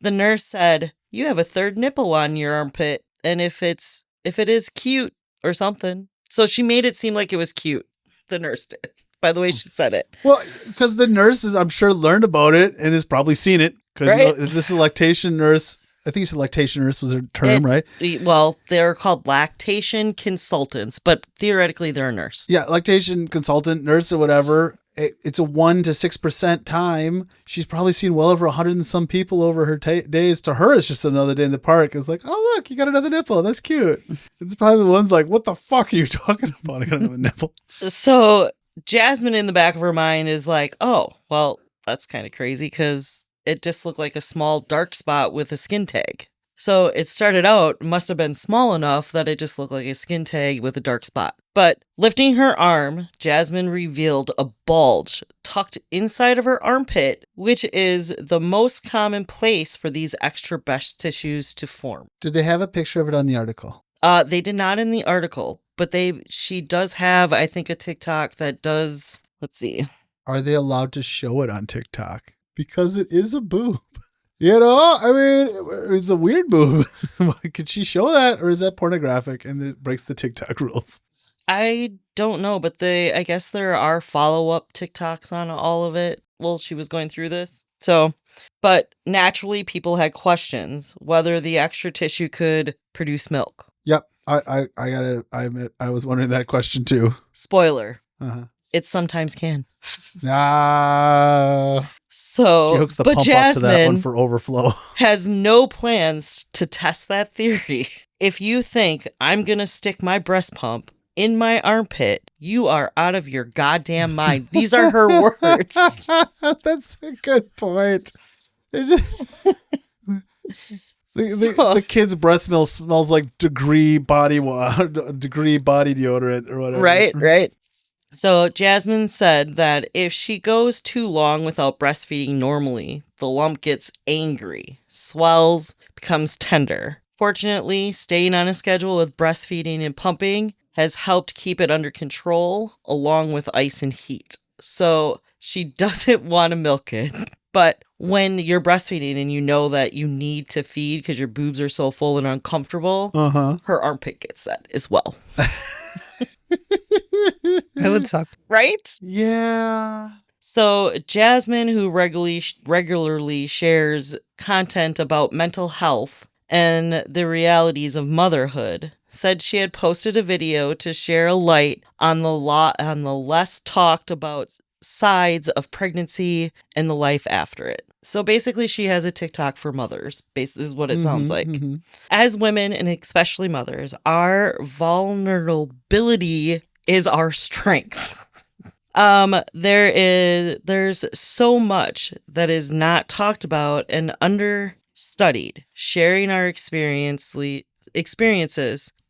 The nurse said, "You have a third nipple on your armpit, and if it is cute or something." So she made it seem like it was cute. The nurse did, by the way she said it. Well, because the nurses, I'm sure, learned about it and has probably seen it. Because this is a lactation nurse. I think you said lactation nurse was her term, right? Well, they're called lactation consultants, but theoretically they're a nurse. Yeah, lactation consultant, nurse or whatever. It's a 1% to 6% time. She's probably seen well over 100 and some people over her days. To her, it's just another day in the park. It's like, oh, look, you got another nipple. That's cute. It's probably the one's like, what the fuck are you talking about? I got another nipple. So Jasmine in the back of her mind is like, oh, well, that's kind of crazy because it just looked like a small dark spot with a skin tag. So it started out, must have been small enough that it just looked like a skin tag with a dark spot. But lifting her arm, Jasmine revealed a bulge tucked inside of her armpit, which is the most common place for these extra breast tissues to form. Did they have a picture of it on the article? They did not in the article, but she does have, I think, a TikTok that does, let's see. Are they allowed to show it on TikTok? Because it is a boob. I mean, it's a weird boob. Could she show that, or is that pornographic and it breaks the TikTok rules? I don't know, but I guess there are follow-up TikToks on all of it while she was going through this. So, but naturally people had questions whether the extra tissue could produce milk. Yep. I gotta admit, I was wondering that question too. Spoiler. It sometimes can. So, she hooks the pump Jasmine up to that one for overflow. Has no plans to test that theory. If you think I'm going to stick my breast pump in my armpit, you are out of your goddamn mind. These are her words. That's a good point. The kid's breath smells like degree body deodorant or whatever. Right. So Jasmine said that if she goes too long without breastfeeding normally, the lump gets angry, swells, becomes tender. Fortunately, staying on a schedule with breastfeeding and pumping has helped keep it under control, along with ice and heat. So she doesn't want to milk it. But when you're breastfeeding and you know that you need to feed because your boobs are so full and uncomfortable, her armpit gets set as well. That would suck. Right? Yeah. So Jasmine, who regularly shares content about mental health and the realities of motherhood, said she had posted a video to share a light on the less talked about sides of pregnancy and the life after it. So basically she has a TikTok for mothers. This is what it sounds like. As women, and especially mothers, our vulnerability is our strength. There's so much that is not talked about and understudied. Sharing our experiences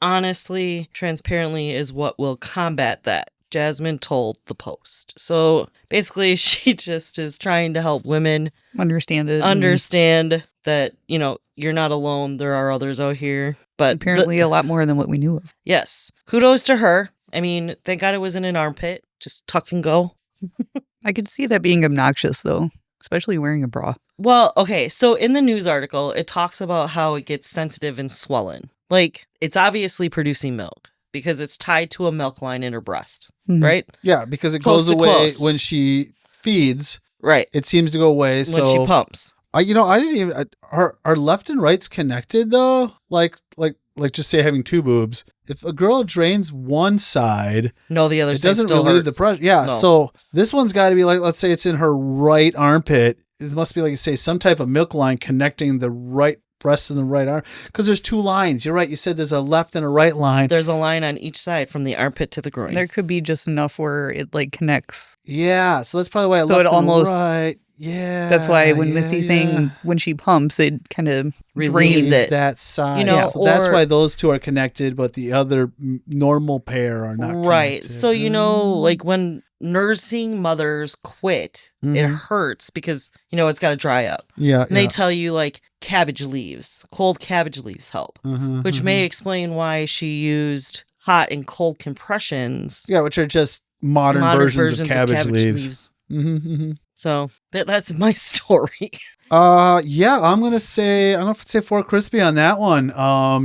honestly, transparently is what will combat that, Jasmine told the Post. So basically she just is trying to help women understand that, you're not alone. There are others out here. But apparently a lot more than what we knew of. Yes. Kudos to her. I mean, thank God it was in an armpit. Just tuck and go. I could see that being obnoxious, though, especially wearing a bra. Well, okay. So in the news article, it talks about how it gets sensitive and swollen. Like, it's obviously producing milk because it's tied to a milk line in her breast, right? Yeah, because it Close goes to away close. when she feeds. Right. It seems to go away. When So she pumps. I didn't even. Are left and rights connected though? Like just say having two boobs. If a girl drains one side, No, the other it side doesn't still relieve hurts. the pressure. Yeah. No. So this one's got to be like, let's say it's in her right armpit. It must be like, say, some type of milk line connecting the right breast and the right arm. Because there's two lines. You're right. You said there's a left and a right line. There's a line on each side from the armpit to the groin. There could be just enough where it connects. Yeah. So that's probably why So left it almost- and right. Yeah. That's why when Misty's saying when she pumps, it kind of Relieves drains it. that side. So or- that's why those two are connected, but the other normal pair are not Right. connected. So, like when nursing mothers quit, it hurts because, it's got to dry up. Yeah. And they tell you cabbage leaves, cold cabbage leaves help, which may explain why she used hot and cold compressions. Yeah, which are just modern versions of cabbage leaves. So that's my story. I'm gonna say 4 crispy on that one.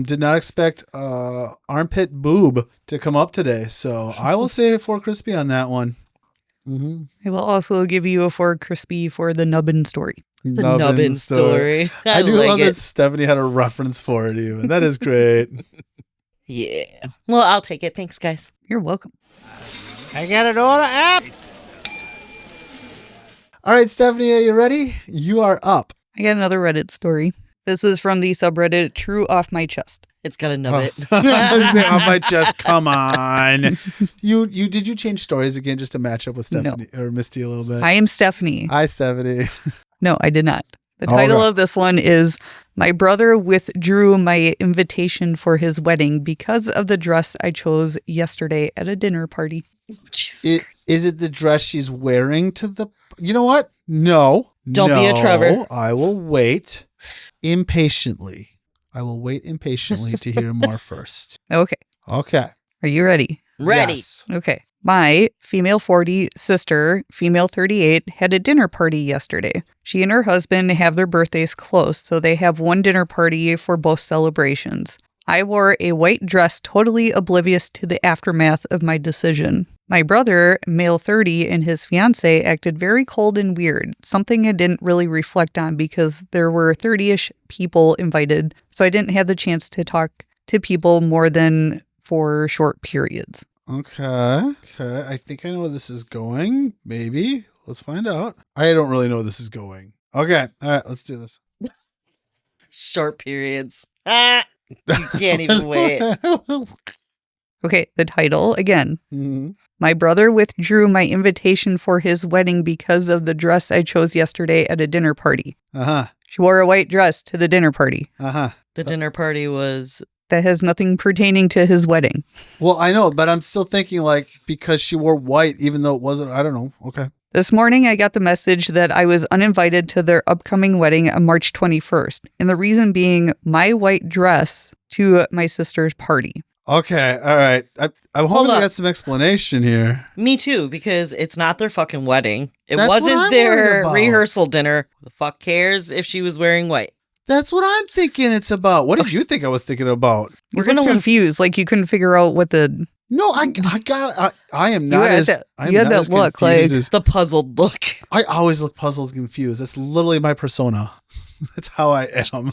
Did not expect armpit boob to come up today, so I will say 4 crispy on that one. I will also give you a 4 crispy for the nubbin story. The nubbin story. I do like love it. that Stephanie had a reference for it even. That is great. Yeah. Well, I'll take it. Thanks, guys. You're welcome. I got it all up. All right, Stephanie, are you ready? You are up. I got another Reddit story. This is from the subreddit True Off My Chest. It's got a nubbit. On my chest. Come on. Did you change stories again just to match up with Stephanie or Misty a little bit? I am Stephanie. Hi, Stephanie. No, I did not. The title of this one is My Brother Withdrew My Invitation for His Wedding Because of the Dress I Chose Yesterday at a Dinner Party. Is it the dress she's wearing to the... You know what? No. Don't be a Trevor. I will wait impatiently. To hear more first. Okay. Okay. Are you ready? Ready. Yes. Okay. My female 40 sister, female 38, had a dinner party yesterday. She and her husband have their birthdays close, so they have one dinner party for both celebrations. I wore a white dress, totally oblivious to the aftermath of my decision. My brother, male 30, and his fiance acted very cold and weird, something I didn't really reflect on because there were 30-ish people invited, so I didn't have the chance to talk to people more than for short periods. Okay. I think I know where this is going. Maybe. Let's find out. I don't really know where this is going. Okay. All right. Let's do this. Short periods. You can't even wait. Okay, the title again. Mm-hmm. My brother withdrew my invitation for his wedding because of the dress I chose yesterday at a dinner party. Uh-huh. She wore a white dress to the dinner party. Uh-huh. The dinner party was That has nothing pertaining to his wedding. Well, I know, but I'm still thinking like because she wore white, even though it wasn't. I don't know. Okay. This morning, I got the message that I was uninvited to their upcoming wedding on March 21st. And the reason being my white dress to my sister's party. Okay. All right. I'm hoping on. we got some explanation here. Me too, because it's not their fucking wedding. It That's what wasn't I'm worried their about. rehearsal dinner. Who the fuck cares if she was wearing white? That's what I'm thinking it's about. What did you think I was thinking about? We're going to confused. Like you couldn't figure out what the... No, I am not as... I am you had not that as look, confused like- as- The puzzled look. I always look puzzled and confused. That's literally my persona. That's how I am.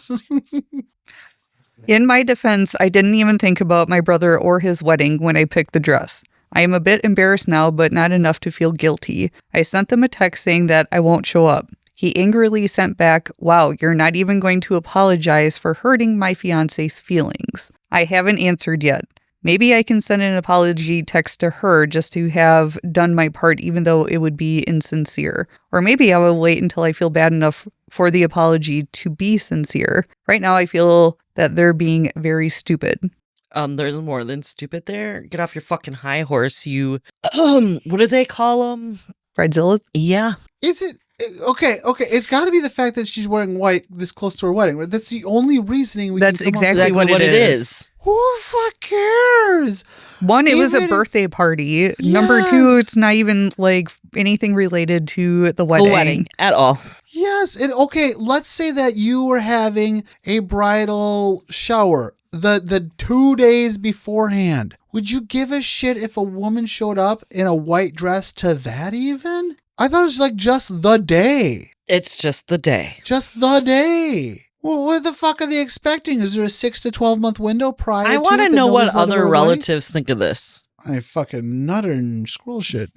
In my defense, I didn't even think about my brother or his wedding when I picked the dress. I am a bit embarrassed now, but not enough to feel guilty. I sent them a text saying that I won't show up. He angrily sent back, "Wow, you're not even going to apologize for hurting my fiance's feelings." I haven't answered yet. Maybe I can send an apology text to her just to have done my part, even though it would be insincere. Or maybe I will wait until I feel bad enough for the apology to be sincere. Right now, I feel that they're being very stupid. There's more than stupid there. Get off your fucking high horse, you... what do they call them? Bridezilla? Yeah. Is it... Okay. It's got to be the fact that she's wearing white this close to her wedding. Right? That's the only reasoning we That's can come up exactly with. what it is. Who the fuck cares? One, it was a Even if- birthday party. Number two, Yes. it's not even like anything related to the The wedding. wedding. At all. Yes. And okay, let's say that you were having a bridal shower the 2 days beforehand. Would you give a shit if a woman showed up in a white dress to that even? I thought it was like just the day. It's just the day. Just the day. Well, what the fuck are they expecting? Is there a 6 to 12 month window prior to I want to it that know what nobody's let her other wear white? relatives think of this. I fucking nutter and squirrel shit.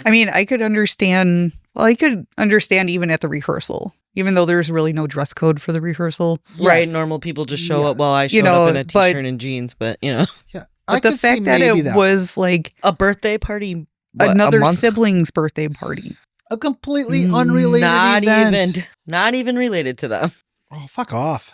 I mean, I could understand even at the rehearsal, even though there's really no dress code for the rehearsal. Right, Yes. normal people just show Yes. up while I showed You know, up in a but- t-shirt and jeans, but, you know. Yeah. But the fact that it was like A birthday party, what, another a month? sibling's birthday party. a completely unrelated not event. not even related to them. Oh, fuck off.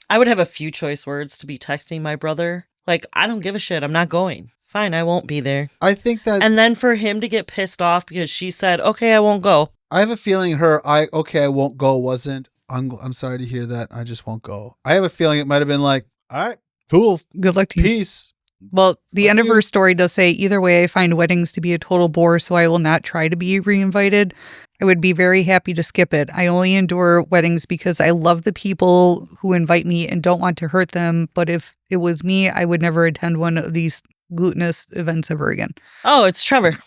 I would have a few choice words to be texting my brother. Like, I don't give a shit. I'm not going. Fine, I won't be there. I think that And then for him to get pissed off because she said, okay, I won't go. I have a feeling I won't go wasn't. I'm sorry to hear that. I just won't go. I have a feeling it might have been like, all right, cool, Good luck to you. peace. Well, the Fuck end of you. her story does say, either way, I find weddings to be a total bore, so I will not try to be reinvited. I would be very happy to skip it. I only endure weddings because I love the people who invite me and don't want to hurt them. But if it was me, I would never attend one of these glutinous events ever again. Oh, it's Trevor.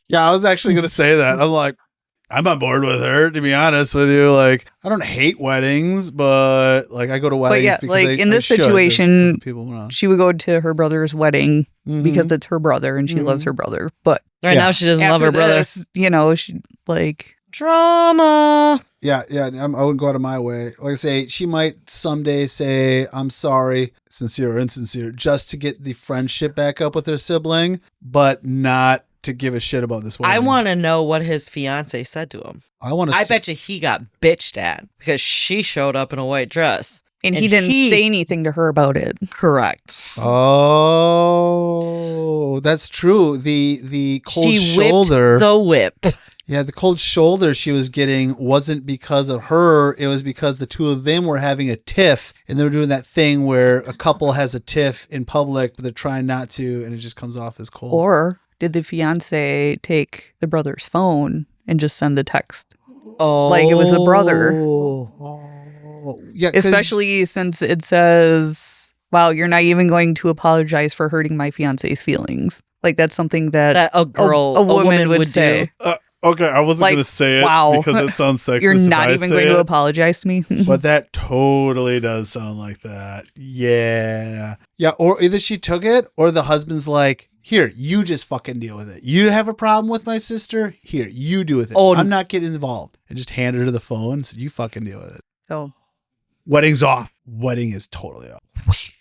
Yeah, I was actually going to say that. I'm like, I'm on board with her, to be honest with you. Like, I don't hate weddings, but like I go to weddings yeah, because like, I, in I this should. There's situation, people around. She would go to her brother's wedding because it's her brother and she loves her brother. But Right Yeah. now she doesn't love after her brother. this, you know, she like... Drama. Yeah, I wouldn't go out of my way. Like I say, she might someday say, I'm sorry, sincere or insincere, just to get the friendship back up with her sibling, but not to give a shit about this wedding. I want to know what his fiance said to him. I bet you he got bitched at because she showed up in a white dress. And he didn't say anything to her about it. Correct. Oh, that's true. The cold She shoulder. whipped the whip. Yeah, the cold shoulder she was getting wasn't because of her. It was because the two of them were having a tiff, and they were doing that thing where a couple has a tiff in public, but they're trying not to, and it just comes off as cold. Or did the fiance take the brother's phone and just send the text? Oh, Like it was a brother. Yeah, 'cause- Especially since it says, wow, you're not even going to apologize for hurting my fiance's feelings. Like that's something that a girl, a woman would say. do. Okay, I wasn't Like, going to say it wow. because it sounds sexist. You're if not I even say going to it, apologize to me. But that totally does sound like that. Yeah. Yeah, or either she took it or the husband's like, here, you just fucking deal with it. You have a problem with my sister? Here, you do with it. Oh, I'm not getting involved. And just handed her the phone and said, you fucking deal with it. So Wedding's off. Wedding is totally off.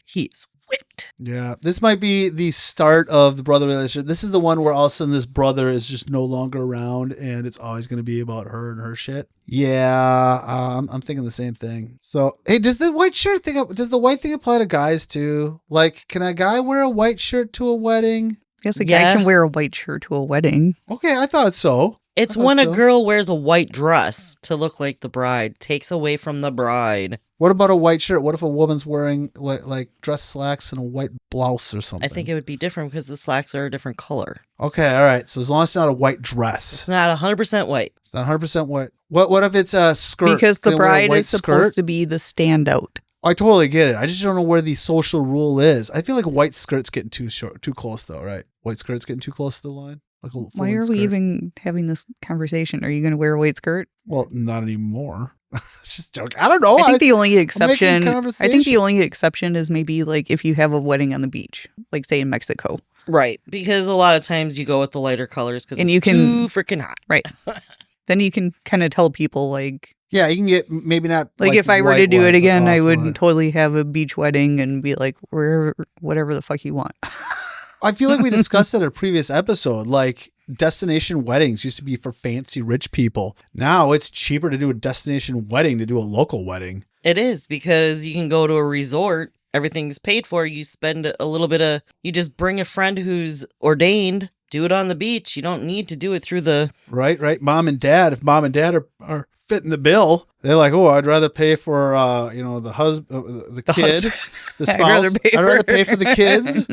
He's whipped. Yeah, this might be the start of the brother relationship. This is the one where all of a sudden this brother is just no longer around and it's always going to be about her and her shit. Yeah, I'm thinking the same thing. So, hey, does the white thing apply to guys too? Like, can a guy wear a white shirt to a wedding? Yes, a guy can wear a white shirt to a wedding. Okay, I thought so. It's when a girl wears a white dress to look like the bride, takes away from the bride. What about a white shirt? What if a woman's wearing like dress slacks and a white blouse or something? I think it would be different because the slacks are a different color. Okay, all right. So as long as it's not a white dress. It's not 100% white. It's not 100% white. What if it's a skirt? Because the bride is supposed to be the standout. I totally get it. I just don't know where the social rule is. I feel like a white skirt's getting too close though, right? White skirt's getting too close to the line. Like why are we even having this conversation? Are you going to wear a white skirt? Well, not anymore. Just joking. I don't know. I think the only exception is maybe like if you have a wedding on the beach, like say in Mexico. Right. Because a lot of times you go with the lighter colors because it's too freaking hot. Right. Then you can kind of tell people like... Yeah, you can get maybe not... Like if I were to do it again, I would totally have a beach wedding and be like, whatever the fuck you want. I feel like we discussed that in a previous episode. Like destination weddings used to be for fancy rich people. Now it's cheaper to do a destination wedding to do a local wedding. It is because you can go to a resort. Everything's paid for. You spend a little bit of... You just bring a friend who's ordained. Do it on the beach. You don't need to do it through the... Right. Mom and dad. If mom and dad are fitting the bill, they're like, oh, I'd rather pay for, the husband, the kid, the spouse. I'd rather pay for the kids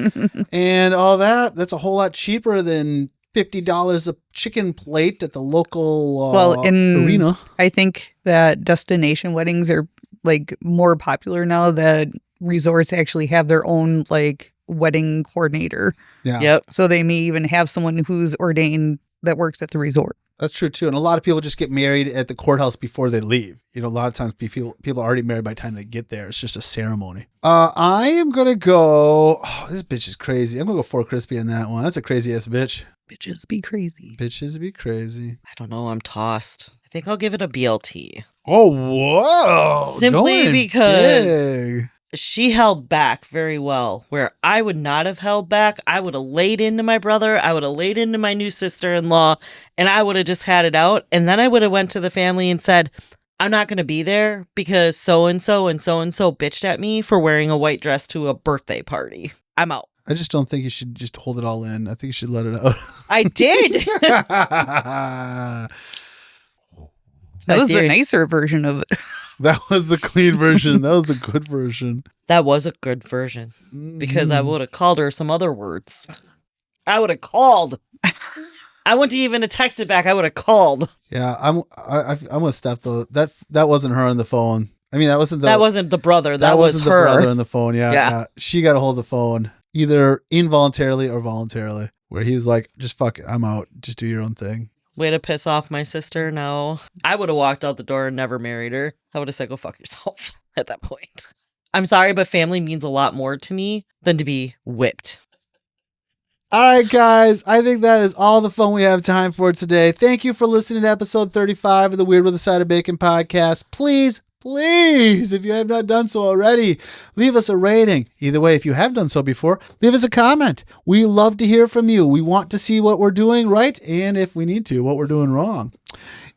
and all that. That's a whole lot cheaper than $50 a chicken plate at the local arena. I think that destination weddings are like more popular now that resorts actually have their own like wedding coordinator. Yeah. Yep. So they may even have someone who's ordained that works at the resort. That's true too. And a lot of people just get married at the courthouse before they leave. You know, a lot of times people are already married by the time they get there. It's just a ceremony. I am going to go, this bitch is crazy. I'm going to go 4 Crispy on that one. That's a crazy ass bitch. Bitches be crazy. Bitches be crazy. I don't know. I'm tossed. I think I'll give it a BLT. Oh, whoa. Simply because she held back very well, where I would not have held back. I would have laid into my brother. I would have laid into my new sister-in-law, and I would have just had it out. And then I would have went to the family and said, I'm not going to be there because so-and-so and so-and-so bitched at me for wearing a white dress to a birthday party. I'm out. I just don't think you should just hold it all in. I think you should let it out. I did. That was the nicer version of it. That was the clean version. That was the good version. That was a good version because I would have called her some other words. I would have called. I wouldn't even have texted back. I would have called. Yeah, I'm with Steph though. That wasn't her on the phone. I mean, that wasn't the brother. That was wasn't her. The brother on the phone. Yeah. She got to hold the phone either involuntarily or voluntarily. Where he was like, "Just fuck it, I'm out. Just do your own thing." Way to piss off my sister. No, I would have walked out the door and never married her. I would have said, go fuck yourself at that point. I'm sorry, but family means a lot more to me than to be whipped. All right, guys. I think that is all the fun we have time for today. Thank you for listening to episode 35 of the Weird with a Side of Bacon podcast. Please, if you have not done so already, leave us a rating. Either way, if you have done so before, leave us a comment. We love to hear from you. We want to see what we're doing right, and if we need to, what we're doing wrong.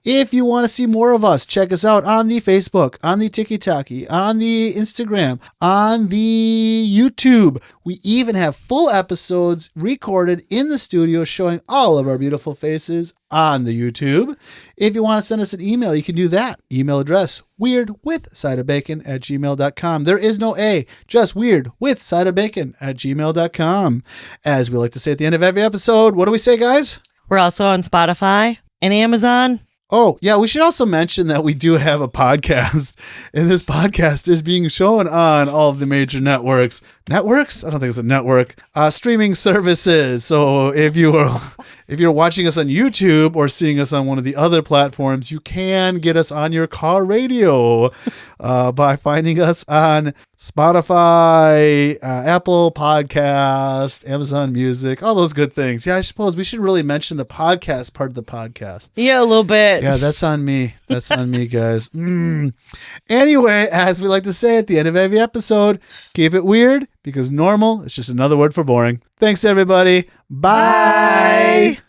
If you want to see more of us, check us out on the Facebook, on the TikTok, on the Instagram, on the YouTube. We even have full episodes recorded in the studio showing all of our beautiful faces on the YouTube. If you want to send us an email, you can do that. Email address, weirdwithsideofbacon@gmail.com. There is no A, just weirdwithsideofbacon@gmail.com. As we like to say at the end of every episode, what do we say, guys? We're also on Spotify and Amazon. Oh, yeah, we should also mention that we do have a podcast, and this podcast is being shown on all of the major networks. Networks? I don't think it's a network. Streaming services. So if you're watching us on YouTube or seeing us on one of the other platforms, you can get us on your car radio by finding us on Spotify, Apple Podcast, Amazon Music, all those good things. Yeah, I suppose we should really mention the podcast part of the podcast. Yeah, a little bit. Yeah, that's on me. That's on me, guys. Anyway, as we like to say at the end of every episode, keep it weird, because normal is just another word for boring. Thanks, everybody. Bye. Bye.